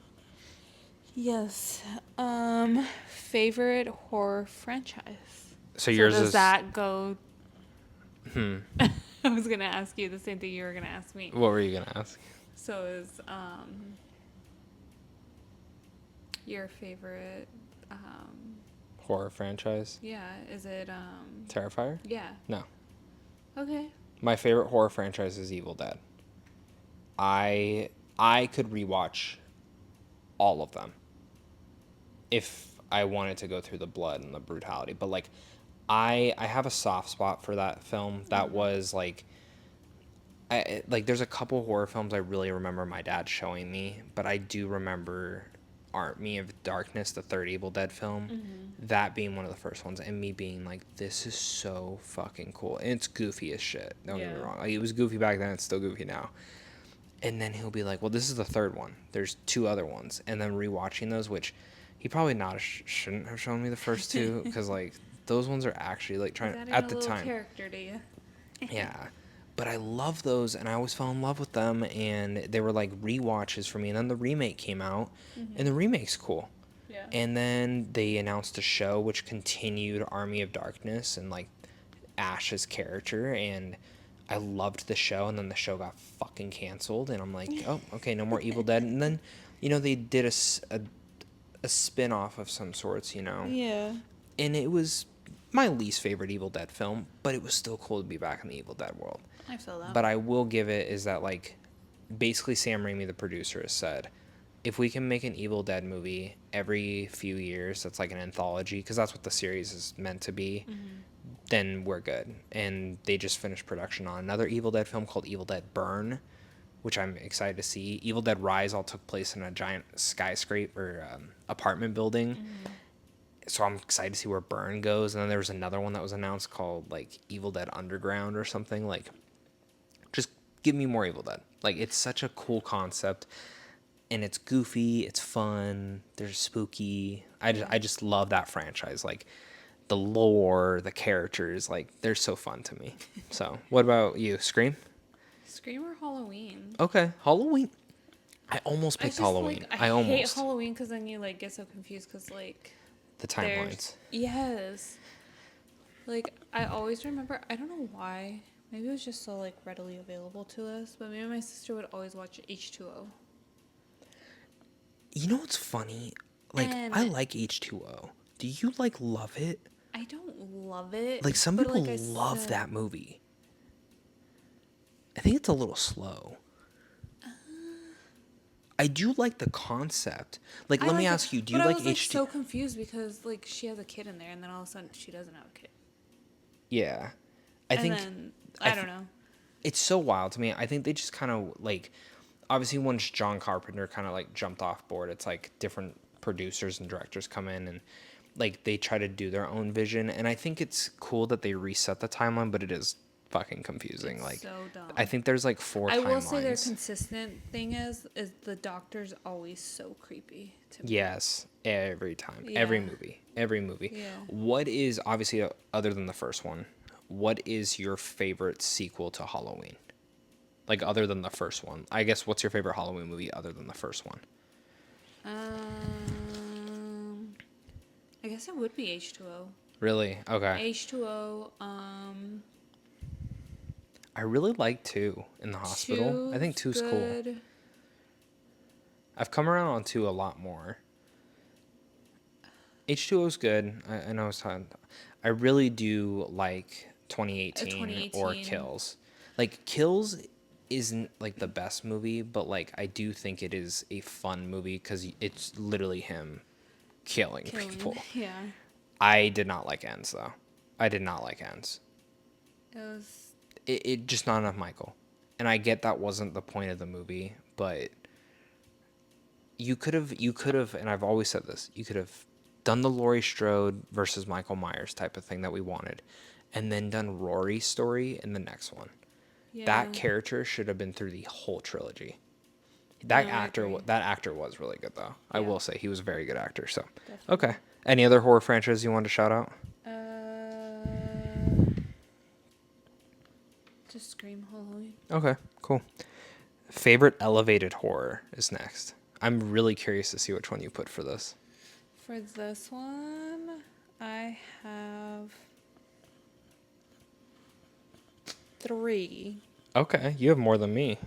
Yes. Favorite horror franchise. So yours does is that go? I was gonna ask you the same thing you were gonna ask me. What were you gonna ask? So is your favorite Horror franchise? yeah, is it Terrifier? yeah. No. Okay. My favorite horror franchise is Evil Dead. I could rewatch all of them if I wanted to go through the blood and the brutality. But like I have a soft spot for that film. That was like there's a couple horror films I really remember my dad showing me, but I do remember Army of Darkness, the third Evil Dead film, that being one of the first ones, and me being like, this is so fucking cool. And it's goofy as shit. Don't get me wrong. Like, it was goofy back then. It's still goofy now. And then he'll be like, well, this is the third one. There's 2 other ones. And then rewatching those, which he probably shouldn't have shown me the first 2 because, like, Those ones are actually like He's trying adding at a the little time. character to you. Yeah. But I love those, and I always fell in love with them, and they were like rewatches for me. And then the remake came out, and the remake's cool. Yeah. And then they announced a show which continued Army of Darkness and like Ash's character, and I loved the show. And then the show got fucking canceled, and I'm like, oh, okay, no more Evil Dead. And then, they did a spin off of some sorts, Yeah. and it was my least favorite Evil Dead film, but it was still cool to be back in the Evil Dead world. I feel that. But I will give it is that, like, basically Sam Raimi, the producer, has said, if we can make an Evil Dead movie every few years that's like an anthology, because that's what the series is meant to be, then we're good. And they just finished production on another Evil Dead film called Evil Dead Burn, which I'm excited to see. Evil Dead Rise all took place in a giant skyscraper apartment building. So I'm excited to see where Burn goes. And then there was another one that was announced called like Evil Dead Underground or something. Like, just give me more Evil Dead. Like, it's such a cool concept, and it's goofy, it's fun, there's spooky. I just love that franchise. Like, the lore, the characters, like, they're so fun to me. So, what about you? Scream? Scream or Halloween? Okay, Halloween. I almost I picked just Halloween. like I hate almost. Halloween because then you like get so confused because like The there's timelines. yes, like I always remember. I don't know why. Maybe it was just so like readily available to us. But me and my sister would always watch H2O. You know what's funny? Like, And I like H2O. Do you, like, love it? I don't love it. Like, some but people like I love said, that movie. I think it's a little slow. I do like the concept. Like, let me like it, ask you, do you but like I was like H2O? so confused because like she has a kid in there, and then all of a sudden she doesn't have a kid. Yeah. I And think then I don't know. it's so wild to me. I think they just kind of, like, obviously once John Carpenter kind of, like, jumped off board, it's like different producers and directors come in and, like, they try to do their own vision. And I think it's cool that they reset the timeline, but it is fucking confusing. It's Like, so dumb. I think there's like 4 I will say their timelines. consistent thing is the doctor's always so creepy to me. Yes, every time, every Yeah. movie. Yeah. What is obviously other than the first one? What is your favorite sequel to Halloween? Like, other than the first one, I guess. What's your favorite Halloween movie other than the first one? I guess it would be H2O. Really? Okay. H2O. I really like 2 in the hospital. I think 2's cool. Good. I've come around on 2 a lot more. H2O's good. I know it's time. I really do like 2018 or 2018. Kills. Like, Kills isn't like the best movie, but like I do think it is a fun movie because it's literally him killing people. Yeah. I did not like Ends though. I did not like Ends. It was. It just not enough Michael. And I get that wasn't the point of the movie, but you could have, and I've always said this, you could have done the Laurie Strode versus Michael Myers type of thing that we wanted, and then done Rory's story in the next one. Yeah. That character should have been through the whole trilogy. That No, I actor, agree. that actor was really good though. I Yeah. will say he was a very good actor. So, Definitely. okay. Any other horror franchise you wanted to shout out? Just Scream Halloween. Okay, cool. Favorite elevated horror is next. I'm really curious to see which one you put for this. For this one, I have 3. Okay, you have more than me.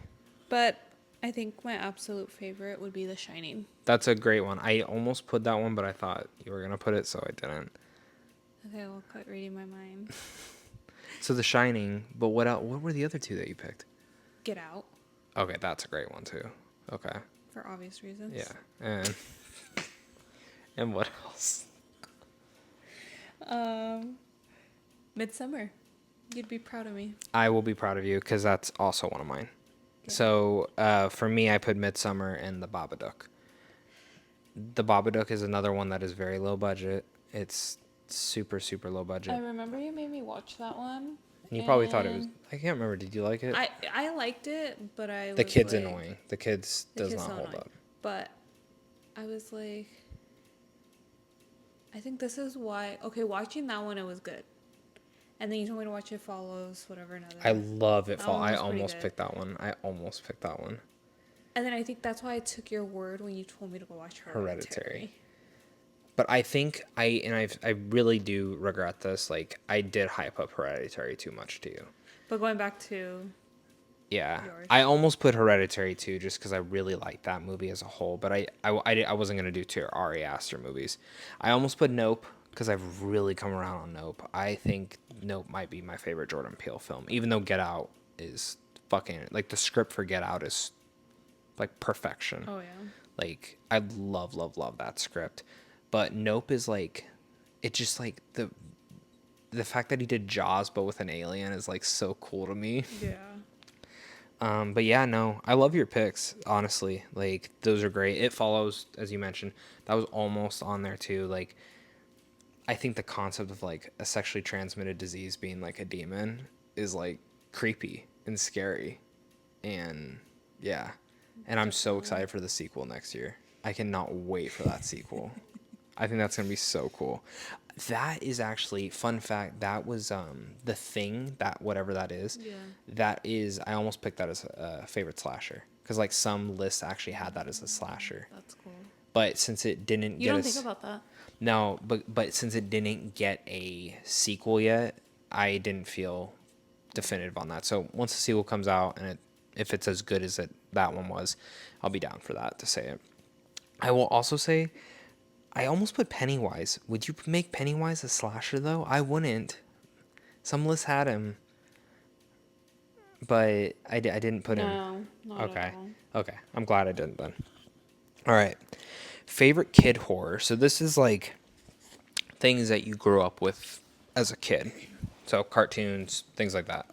But I think my absolute favorite would be The Shining. That's a great one. I almost put that one, but I thought you were gonna put it, so I didn't. Okay, well, quit reading my mind. So The Shining, but what else? What were the other 2 that you picked? Get Out, Okay, that's a great one too. Okay, for obvious reasons. yeah, and what else? Midsummer. You'd be proud of me. I will be proud of you because that's also one of mine. So for me, I put Midsummer and The Babadook. The Babadook is another one that is very low budget. It's super, super low budget. I remember you made me watch that one. And you probably thought it was... I can't remember. Did you like it? I liked it, but I The was kid's like, annoying. The kid's the does kid's not so hold annoying. up. But I was like, I think this is why. Okay, watching that one, it was good. And then you told me to watch It Follows, whatever, I another. love It That Fall. one I was pretty almost good. picked that one. I almost picked that one. And then I think that's why I took your word when you told me to go watch Hereditary. Hereditary. But I think I really do regret this. Like, I did hype up Hereditary too much too. But going back to Yeah, yours. I almost put Hereditary too, just because I really liked that movie as a whole. But I wasn't gonna do two Ari Aster movies. I almost put Nope because I've really come around on Nope. I think Nope might be my favorite Jordan Peele film, even though Get Out is fucking like the script for Get Out is like perfection. Oh, yeah. Like I love that script, but Nope is like it just like the fact that he did Jaws but with an alien is like so cool to me. Yeah. But yeah, no, I love your picks, honestly. Like, those are great. It Follows, as you mentioned, that was almost on there too. Like, I think the concept of like a sexually transmitted disease being like a demon is like creepy and scary. And yeah. And I'm so Definitely. excited for the sequel next year. I cannot wait for that sequel. I think that's gonna be so cool. That is actually fun fact. That was the thing that whatever that is. Yeah. That is I almost picked that as a favorite slasher because like some lists actually had that as a slasher. That's cool. But since it didn't You get don't think us about that? no, but since it didn't get a sequel yet, I didn't feel definitive on that. So once the sequel comes out and if it's as good as that one was, I'll be down for that to say it. I will also say I almost put Pennywise. Would you make Pennywise a slasher though? I wouldn't. Some lists had him, but I didn't put him. No, not at Okay. all. Okay. I'm glad I didn't then. All right. Favorite kid horror. So this is like things that you grew up with as a kid. So cartoons, things like that.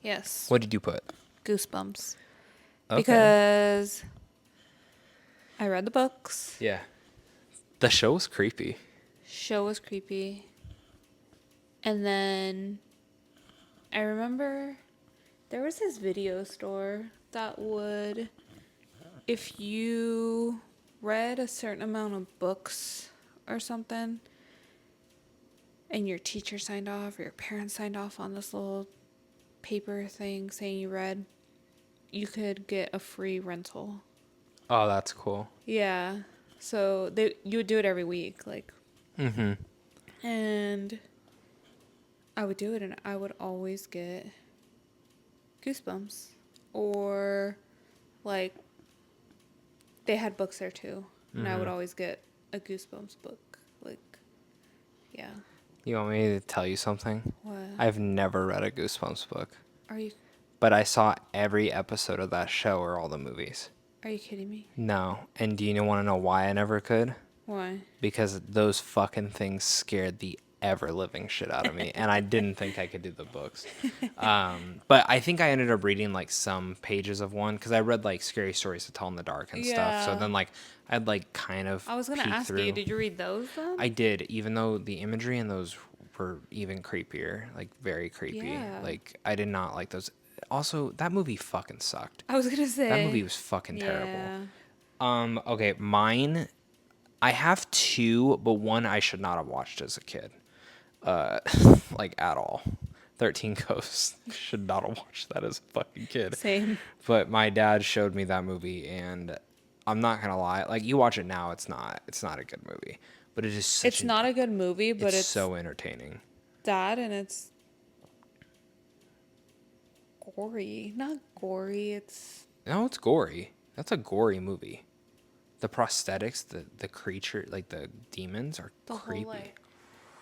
Yes. What did you put? Goosebumps. Okay. Because I read the books. Yeah. The show was creepy. Show was creepy. And then I remember there was this video store that would, if you read a certain amount of books or something, and your teacher signed off or your parents signed off on this little paper thing saying you read, you could get a free rental. Oh, that's cool. Yeah. So you would do it every week, like. Mm-hmm. And I would do it, and I would always get goosebumps. Or, like, they had books there too, and I would always get a Goosebumps book. Like, yeah. You want me to tell you something? What? I've never read a Goosebumps book, Are you but I saw every episode of that show or all the movies. Are you kidding me? No. And do you want to know why I never could? Why? Because those fucking things scared the ever living shit out of me, and I didn't think I could do the books. But I think I ended up reading like some pages of one because I read like Scary Stories to Tell in the Dark and stuff. So Yeah. then like I'd like kind of I was gonna peek ask through. you, did you read those then? I did, even though the imagery in those were even creepier, like very creepy. Yeah. Like I did not like those. Also, that movie fucking sucked. I was gonna say That movie was fucking yeah. terrible. Okay, mine. I have two, but one I should not have watched as a kid, like at all. 13 Ghosts. Should not have watched that as a fucking kid. Same. But my dad showed me that movie, and I'm not gonna lie. Like you watch it now, it's not a good movie, but it is such. It's not a good movie, but it's so entertaining. that, and it's gory. Not gory. It's No, it's gory. That's a gory movie. The prosthetics, the creature, like the demons, are the creepy. whole like.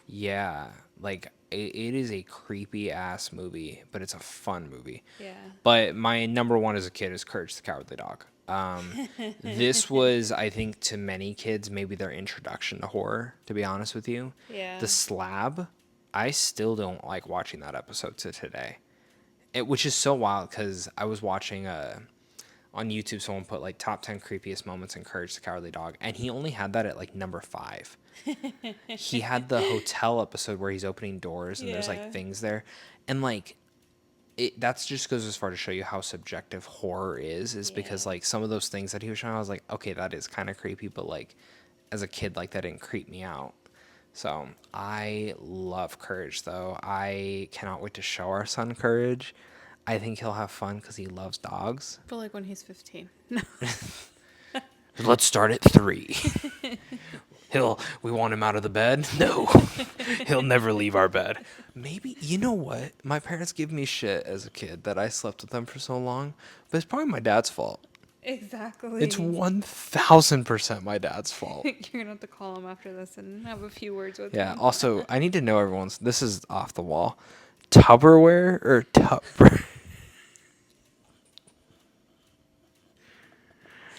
Yeah, like it is a creepy ass movie, but it's a fun movie. Yeah. But my number one as a kid is Courage the Cowardly Dog. This was, I think, to many kids, maybe their introduction to horror, to be honest with you. Yeah. The Slab, I still don't like watching that episode to today. Which is so wild because I was watching on YouTube, someone put like top 10 creepiest moments in Courage the Cowardly Dog, and he only had that at like number 5. He had the hotel episode where he's opening doors and there's Yeah. like things there, and like that's just goes as far to show you how subjective horror is because Yeah. like some of those things that he was showing, I was like, okay, that is kind of creepy, but like as a kid, like that didn't creep me out. So I love Courage, though. I cannot wait to show our son Courage. I think he'll have fun because he loves dogs. But like when he's 15. No. Let's start at 3. We want him out of the bed? No. He'll never leave our bed. Maybe, you know what? My parents give me shit as a kid that I slept with them for so long, but it's probably my dad's fault. Exactly. It's 1000% my dad's fault. You're gonna have to call him after this and have a few words with Yeah, him. also, I need to know everyone's, this is off the wall. Tupperware or Tupper?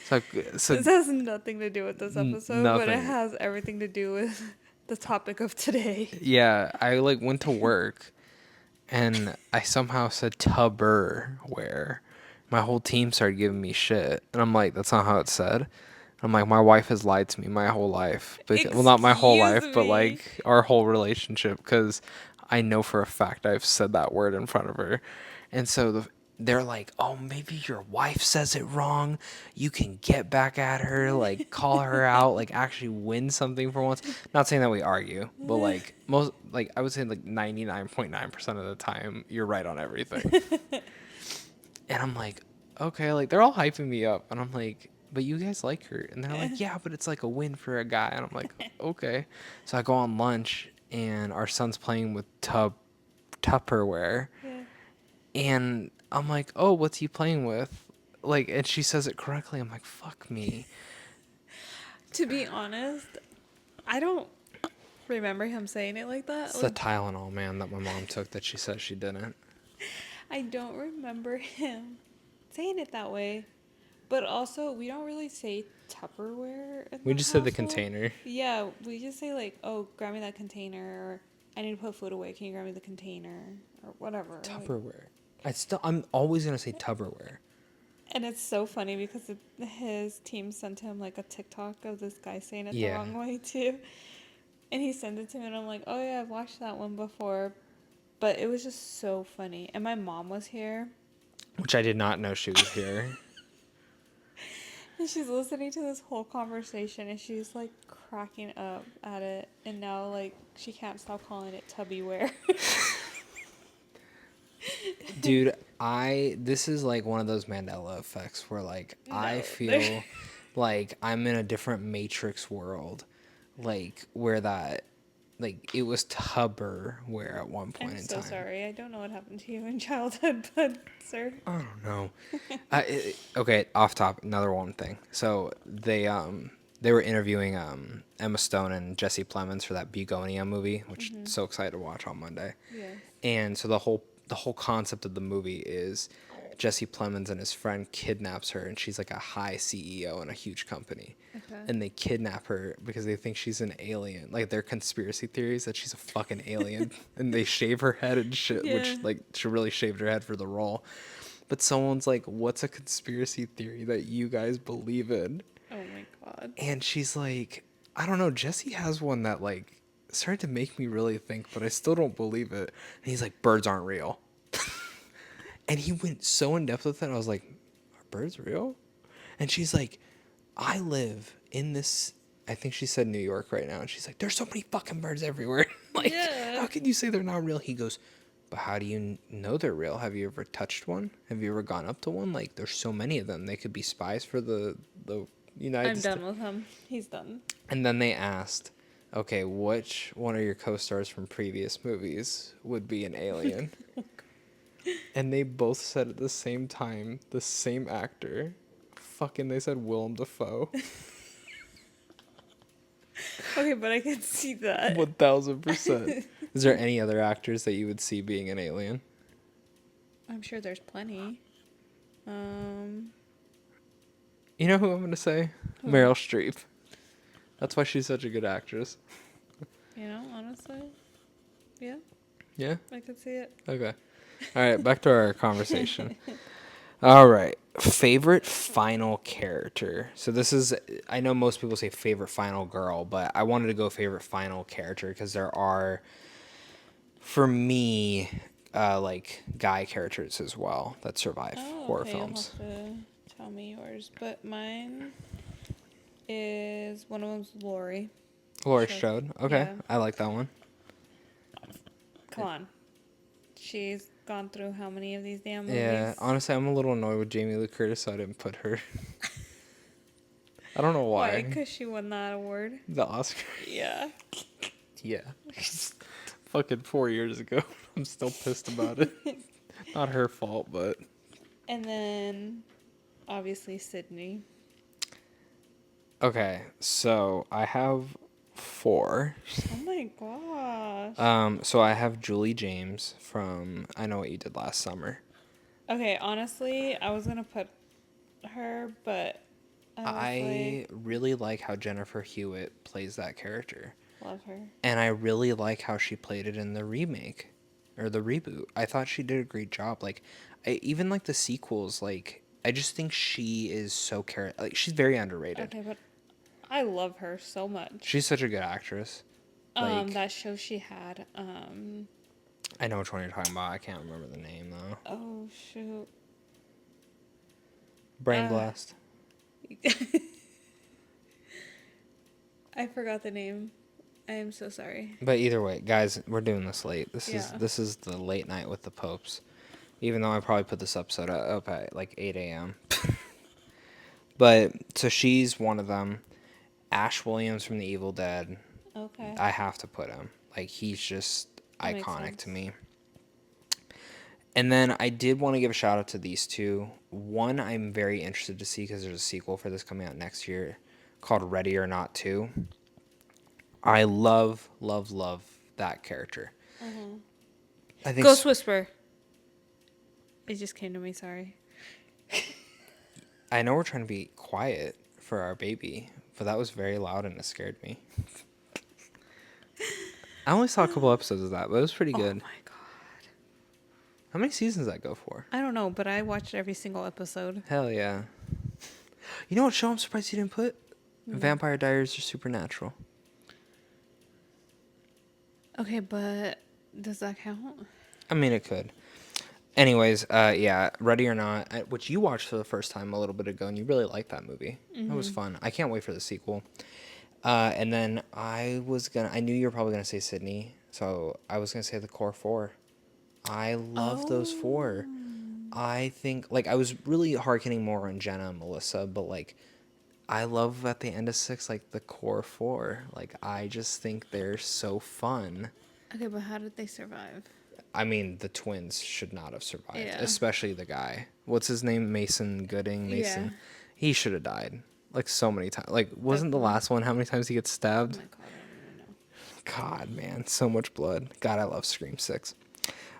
So, This has nothing to do with this episode, but it nothing. has everything to do with the topic of today. Yeah, I like went to work and I somehow said Tupperware. My whole team started giving me shit. And I'm like, that's not how it's said. I'm like, my wife has lied to me my whole life. Well, not my whole Excuse life, but me. like our whole relationship. Because I know for a fact I've said that word in front of her. And so they're like, oh, maybe your wife says it wrong. You can get back at her, like call her out, like actually win something for once. Not saying that we argue, but like I would say like 99.9% of the time, you're right on everything. And I'm like, okay, like they're all hyping me up. And I'm like, but you guys like her. And they're like, yeah, but it's like a win for a guy. And I'm like, okay. So I go on lunch and our son's playing with Tupperware. Yeah. And I'm like, oh, what's he playing with? Like, and she says it correctly. I'm like, fuck me. To be honest, I don't remember him saying it like that. It's the Tylenol, man, that my mom took that she says she didn't. I don't remember him saying it that way. But also, we don't really say Tupperware in We the just said the household. container. Yeah, we just say like, "Oh, grab me that container," or "I need to put food away. Can you grab me the container?" or whatever. Tupperware. I'm always gonna say Tupperware. And it's so funny because his team sent him like a TikTok of this guy saying it the Yeah. wrong way too. And he sent it to me, and I'm like, "Oh yeah, I've watched that one before." But it was just so funny. And my mom was here. Which I did not know she was here. And she's listening to this whole conversation and she's like cracking up at it. And now like she can't stop calling it Tubbyware. Dude, this is like one of those Mandela effects where like I No, feel like I'm in a different Matrix world. Like where that like it was Tupperware at one point I'm in so time. sorry. I don't know what happened to you in childhood, but sir. I don't know. Okay, off top, another one thing. So they were interviewing Emma Stone and Jesse Plemons for that Begonia movie, which I'm so excited to watch on Monday. Yes. And so the whole concept of the movie is Jesse Plemons and his friend kidnaps her, and she's like a high CEO in a huge company. Okay. And they kidnap her because they think she's an alien. Like their conspiracy theories that she's a fucking alien, and they shave her head and shit. Yeah. Which like she really shaved her head for the role. But someone's like, "What's a conspiracy theory that you guys believe in?" Oh my god. And she's like, "I don't know. Jesse has one that like started to make me really think, but I still don't believe it." And he's like, "Birds aren't real." And he went so in depth with it. I was like, "Are birds real?" And she's like, "I live in this." I think she said New York right now. And she's like, "There's so many fucking birds everywhere. Like, Yeah. how can you say they're not real?" He goes, "But how do you know they're real? Have you ever touched one? Have you ever gone up to one? Like, there's so many of them. They could be spies for the United I'm States." done with him. He's done. And then they asked, "Okay, which one of your co-stars from previous movies would be an alien?" And they both said at the same time, the same actor. Fucking, they said Willem Dafoe. Okay, but I can see that. 1000%. Is there any other actors that you would see being an alien? I'm sure there's plenty. You know who I'm gonna say? Who? Meryl Streep. That's why she's such a good actress. You know, honestly. Yeah, Yeah? I could see it. Okay. All right, back to our conversation. All right. Favorite final character. So this is, I know most people say favorite final girl, but I wanted to go favorite final character because there are, for me, like guy characters as well that survive horror Okay, films. you'll have to tell me yours. But mine is, one of them's Lori. Laurie Strode. Okay, Yeah. I like that one. Come on. She's gone through how many of these damn Yeah, movies? honestly, I'm a little annoyed with Jamie Lee Curtis, so I didn't put her. I don't know Why? why. Because she won that award? The Oscar. Yeah. Yeah. Fucking 4 years ago. I'm still pissed about it. Not her fault, but. And then, obviously, Sydney. Okay, so I have 4. Oh my gosh. So I have Julie James from I Know What You Did Last Summer. Okay, honestly, I was going to put her, but I really like how Jennifer Hewitt plays that character. love her. And I really like how she played it in the remake or the reboot. I thought she did a great job. Like, even like the sequels, like, I just think she is so like, she's very underrated. Okay, but I love her so much. She's such a good actress. Like, That show she had, I know which one you're talking about. I can't remember the name though. oh shoot. Brain Blast. I forgot the name. I am so sorry. But either way, guys, we're doing this late. This Yeah. is the late night with the Popes. Even though I probably put this episode up at like 8 a.m. But so she's one of them. Ash Williams from The Evil Dead. Okay. I have to put him. Like, he's just That makes iconic sense. to me. And then I did want to give a shout out to these two. One I'm very interested to see because there's a sequel for this coming out next year called Ready or Not 2. I love, love, love that character. I think Ghost Whisperer. It just came to me, sorry. I know we're trying to be quiet for our baby, but that was very loud and it scared me. I only saw a couple episodes of that, but it was pretty good. Oh my god. How many seasons does that go for? I don't know, but I watched every single episode. Hell yeah. You know what show I'm surprised you didn't put? Vampire Diaries or Supernatural. Okay, but does that count? I mean, it could. Anyways, yeah, Ready or Not, which you watched for the first time a little bit ago, and you really liked that movie. It was fun. I can't wait for the sequel. And then I knew you were probably gonna say Sydney, so I was gonna say the core 4. I love those 4. I think, like, I was really hearkening more on Jenna and Melissa, but like, I love at the end of 6, like the core 4. Like, I just think they're so fun. Okay, but how did they survive? I mean, the twins should not have survived, Yeah. especially the guy. What's his name? Mason Gooding. Mason. Yeah. He should have died. Like, so many times. Like, wasn't the last one how many times he gets Oh stabbed? my god, I don't even know. God, man, so much blood. God, I love Scream 6.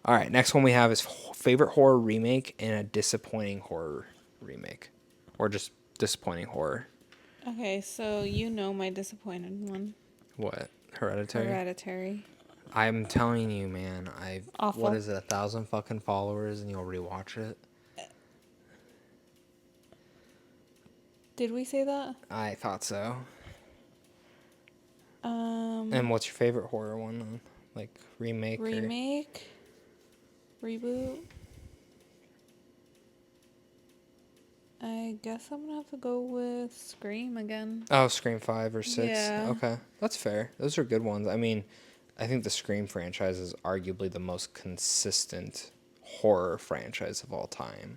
All right, next one we have is favorite horror remake and a disappointing horror remake. Or just disappointing horror. Okay, so you know my disappointed one. What? Hereditary? Hereditary. I'm telling you, man. Awful. What is it? 1,000 fucking followers, and you'll rewatch it. Did we say that? I thought so. And what's your favorite horror one? Like remake? Remake? Reboot? I guess I'm gonna have to go with Scream again. Oh, Scream 5 or 6. Yeah. Okay, that's fair. Those are good ones. I mean, I think the Scream franchise is arguably the most consistent horror franchise of all time.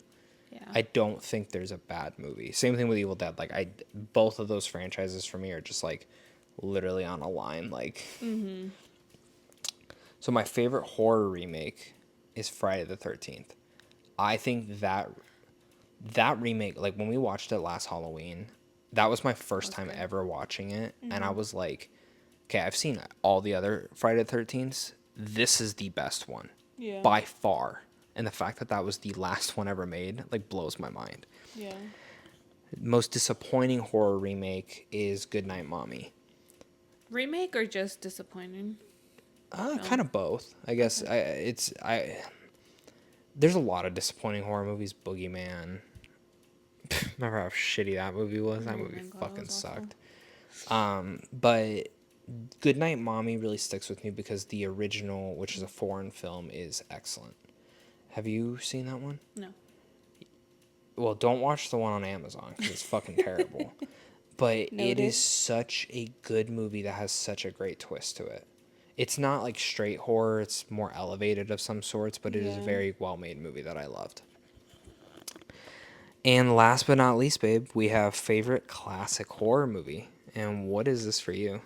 Yeah. I don't think there's a bad movie. Same thing with Evil Dead. Like, both of those franchises for me are just like literally on a line. Like, So my favorite horror remake is Friday the 13th. I think that remake, like when we watched it last Halloween, that was my first time ever watching it, and I was like, okay, I've seen all the other Friday the 13ths. This is the best one, Yeah. by far. And the fact that that was the last one ever made, like, blows my mind. Yeah. Most disappointing horror remake is Goodnight Mommy. Remake or just disappointing? Kind of both, I guess. There's a lot of disappointing horror movies. Boogeyman. Remember how shitty that movie was? That movie my God, that fucking was awful. sucked. But Goodnight Mommy really sticks with me because the original, which is a foreign film, is excellent. Have you seen that one? No. Well, don't watch the one on Amazon because it's fucking terrible. but it Noted. is such a good movie that has such a great twist to it. It's not like straight horror, it's more elevated of some sorts, but it is a Yeah. very well made movie that I loved. And last but not least, babe, we have favorite classic horror movie. And what is this for you?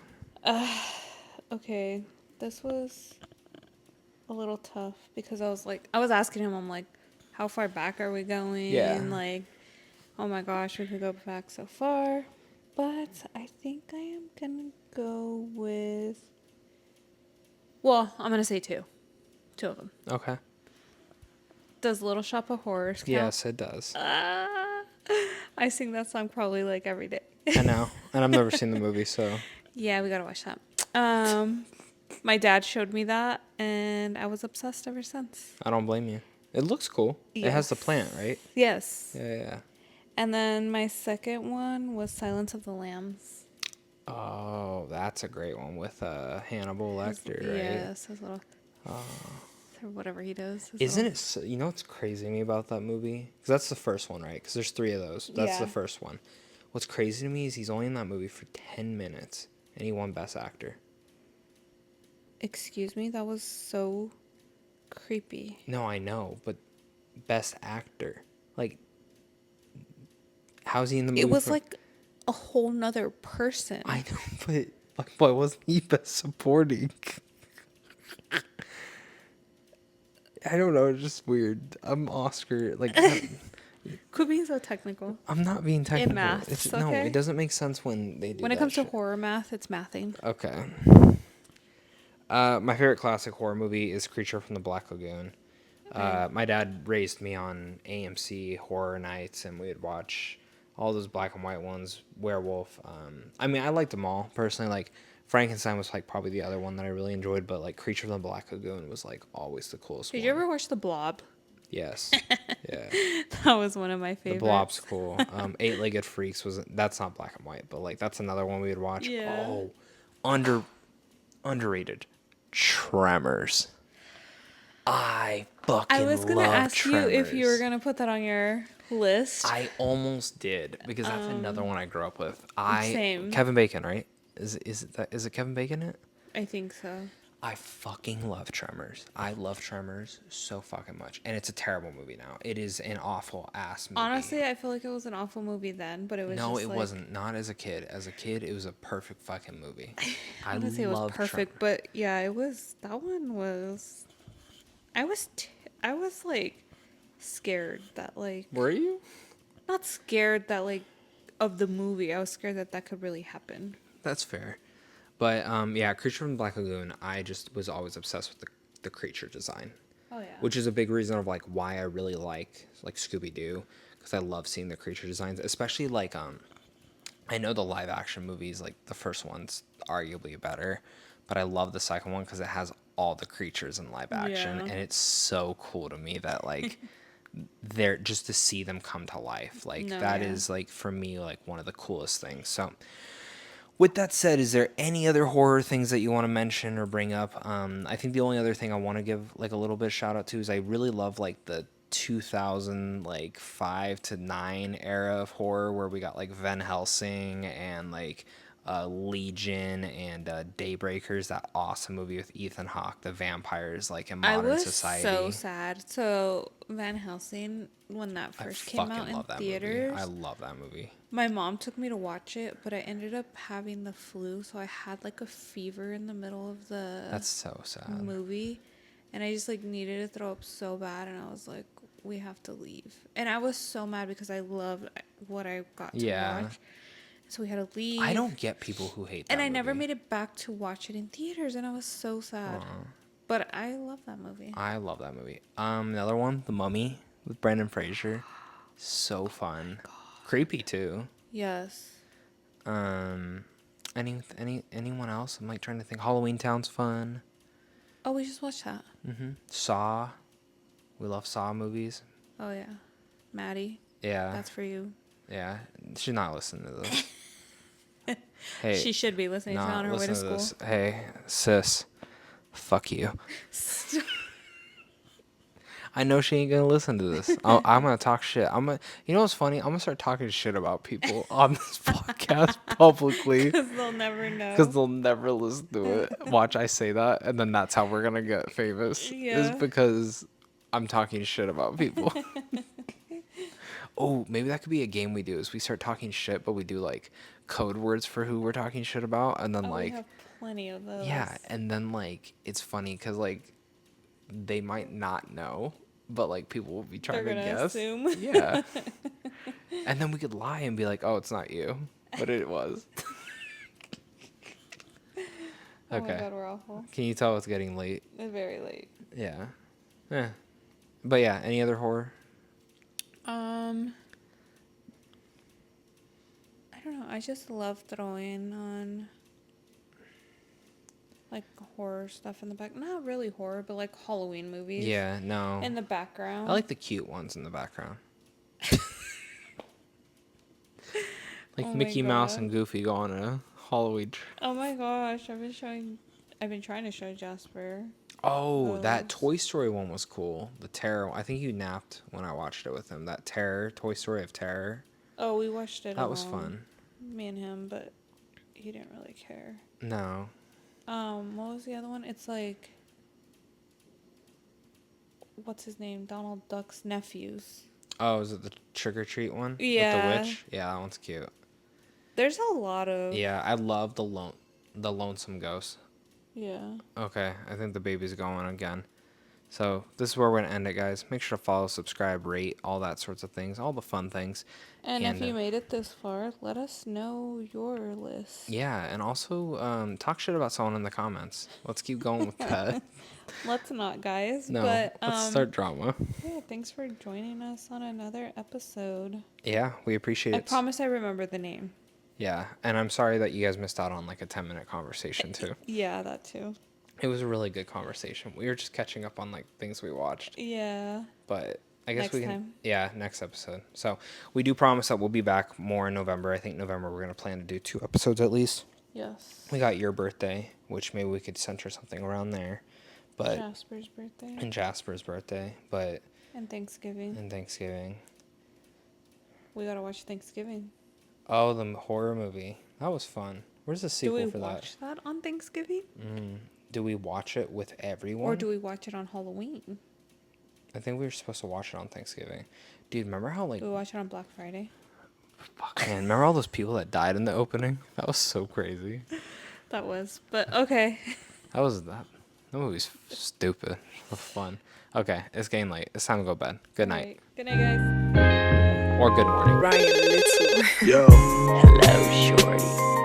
Okay. This was a little tough because I was asking him, I'm like, how far back are we Yeah. going? Like, oh my gosh, we could go back so far. But I think I am gonna go with. Well, I'm gonna say two. Two of them. Okay. Does Little Shop of Horrors count? Yes, it does. Ah, I sing that song probably like every day. I know. And I've never seen the movie, so Yeah, we gotta watch that. Um, my dad showed me that, and I was obsessed ever since. I don't blame you. It looks cool. It has the plant, right? Yes. Yeah. And then my second one was Silence of the Lambs. Oh, that's a great one with Hannibal Lecter, right? Yes, his little. Or whatever he does. Isn't it? You know what's crazy to me about that movie? Because that's the first one, right? Because there's 3 of those. That's the Yeah. first one. What's crazy to me is he's only in that movie for 10 minutes, and he won Best Actor. Excuse me, that was so creepy. No, I know, but Best Actor, like, how's he in the movie? It was like a whole nother person. I know, but like, why wasn't he Best Supporting? I don't know. It's just weird. I'm Oscar. Like, Quit being so technical. I'm not being technical. maths, No, okay? it doesn't make sense when they do. When it that comes to shit. horror math, it's mathing. Okay. My favorite classic horror movie is Creature from the Black Lagoon. My dad raised me on AMC horror nights, and we'd watch all those black and white ones. Werewolf. I mean, I liked them all personally. Like Frankenstein was like probably the other one that I really enjoyed, but like Creature from the Black Lagoon was like always the coolest Did one. you ever watch The Blob? Yes. Yeah. That was one of my The favorites. Blob's cool. Eight-Legged Freaks that's not black and white, but like that's another one we would watch. Yeah. Oh, underrated. Tremors. I fucking I was gonna love ask Tremors. you if you were gonna put that on your list. I almost did because that's another one I grew up with. Same. Kevin Bacon, right? Is it Kevin Bacon in it? I think so. I fucking love Tremors. I love Tremors so fucking much. And it's a terrible movie now. It is an awful ass movie. Honestly, I feel like it was an awful movie then, but it was No, just it like, wasn't. Not as a kid. As a kid, it was a perfect fucking movie. I wouldn't say it was love perfect, but yeah, it was. That one was. I was like scared that like Were you? not scared that like of the movie. I was scared that that could really happen. That's fair. But yeah, Creature from the Black Lagoon, I just was always obsessed with the creature design. Oh yeah. Which is a big reason of like why I really like Scooby Doo, because I love seeing the creature designs, especially like I know the live action movies, like the first one's arguably better, but I love the second one because it has all the creatures in live action, Yeah. and it's so cool to me that like they're just to see them come to life, like No, that yeah. is like for me like one of the coolest things. So with that said, is there any other horror things that you want to mention or bring up? I think the only other thing I want to give like a little bit of shout out to is I really love like the 2005 to 9 era of horror where we got like Van Helsing and like Legion and Daybreakers, that awesome movie with Ethan Hawke, the vampires like in I modern was society. so sad. So Van Helsing, when that first came out in theaters, movie. I love that movie. my mom took me to watch it, but I ended up having the flu, so I had like a fever in the middle of the That's so sad. movie, and I just like needed to throw up so bad, and I was like, we have to leave. And I was so mad because I loved what I got to watch. So we had to leave. I don't get people who hate that And I movie. never made it back to watch it in theaters, and I was so sad. But I love that movie. I love that movie. Another one, The Mummy with Brendan Fraser. So fun. Creepy too. Yes. Anyone else? I'm like trying to think. Halloween Town's fun. Oh, we just watched that. Saw. We love Saw movies. Oh yeah, Maddie. Yeah. That's for you. Yeah. She's not listening to this. Hey. She should be listening. She's on her way to school. This. Hey, sis. Fuck you. I know she ain't gonna listen to this. I'm gonna talk shit. You know what's funny? I'm gonna start talking shit about people on this podcast publicly Because they'll never because know. they'll never listen to it. Watch, I say that, and then that's how we're gonna get famous. Is Yeah. because I'm talking shit about people. Oh, maybe that could be a game we do. Is we start talking shit, but we do like code words for who we're talking shit about, and then Oh, we like have plenty of those. yeah, and then like it's funny because like they might not know, but like people will be trying They're to gonna guess. assume. Yeah. And then we could lie and be like, "Oh, it's not you," but it was. Oh my Okay. god, we're awful. Can you tell it's getting late? It's very late. Yeah. Yeah. But yeah, any other horror? I don't know. I just love throwing on like horror stuff in the back. Not really horror, but like Halloween movies. Yeah, no. In the background. I like the cute ones in the background. Like Oh my Mickey Mouse God. and Goofy go on a Halloween Oh my gosh, I've been trying to show Jasper. Oh, that Those. Toy Story one was cool. The Terror. I think you napped when I watched it with him. That Terror, Toy Story of Terror. Oh, we watched it That was alone, fun. me and him, but he didn't really care. No. What was the other one? It's like, what's his name? Donald Duck's nephews. Oh, is it the Trick or Treat one? Yeah. With the witch? Yeah, that one's cute. There's a lot of. Yeah, I love the Lonesome Ghost. Yeah. Okay, I think the baby's going again. So this is where we're gonna end it, guys. Make sure to follow, subscribe, rate, all that sorts of things, all the fun things. And if you made it this far, let us know your list. Yeah, and also talk shit about someone in the comments. Let's keep going with that. Let's not, guys. No, but, let's start drama. Yeah, thanks for joining us on another episode. Yeah, we appreciate it. I promise I remember the name. Yeah, and I'm sorry that you guys missed out on like a 10-minute conversation too. Yeah, that too. It was a really good conversation. We were just catching up on like things we watched. Yeah. But I guess Next we can. time. Yeah, next episode. So we do promise that we'll be back more in November. I think November we're gonna plan to do 2 episodes at least. Yes. We got your birthday, which maybe we could center something around there. But Jasper's birthday. and Jasper's birthday, but And Thanksgiving. and Thanksgiving. We gotta watch Thanksgiving. Oh, the horror movie. That was fun. Where's the Do sequel we for that? watch that on Thanksgiving? Do we watch it with everyone? Or do we watch it on Halloween? I think we were supposed to watch it on Thanksgiving. Dude, remember how like Do we watch it on Black Friday? fuck man, remember all those people that died in the opening? That was so crazy. That was. But okay. That movie's stupid. But fun. Okay, it's getting late. It's time to go to bed. Good night. Right. Good night, guys. Or good morning. Ryan Little. Yo. Hello, shorty.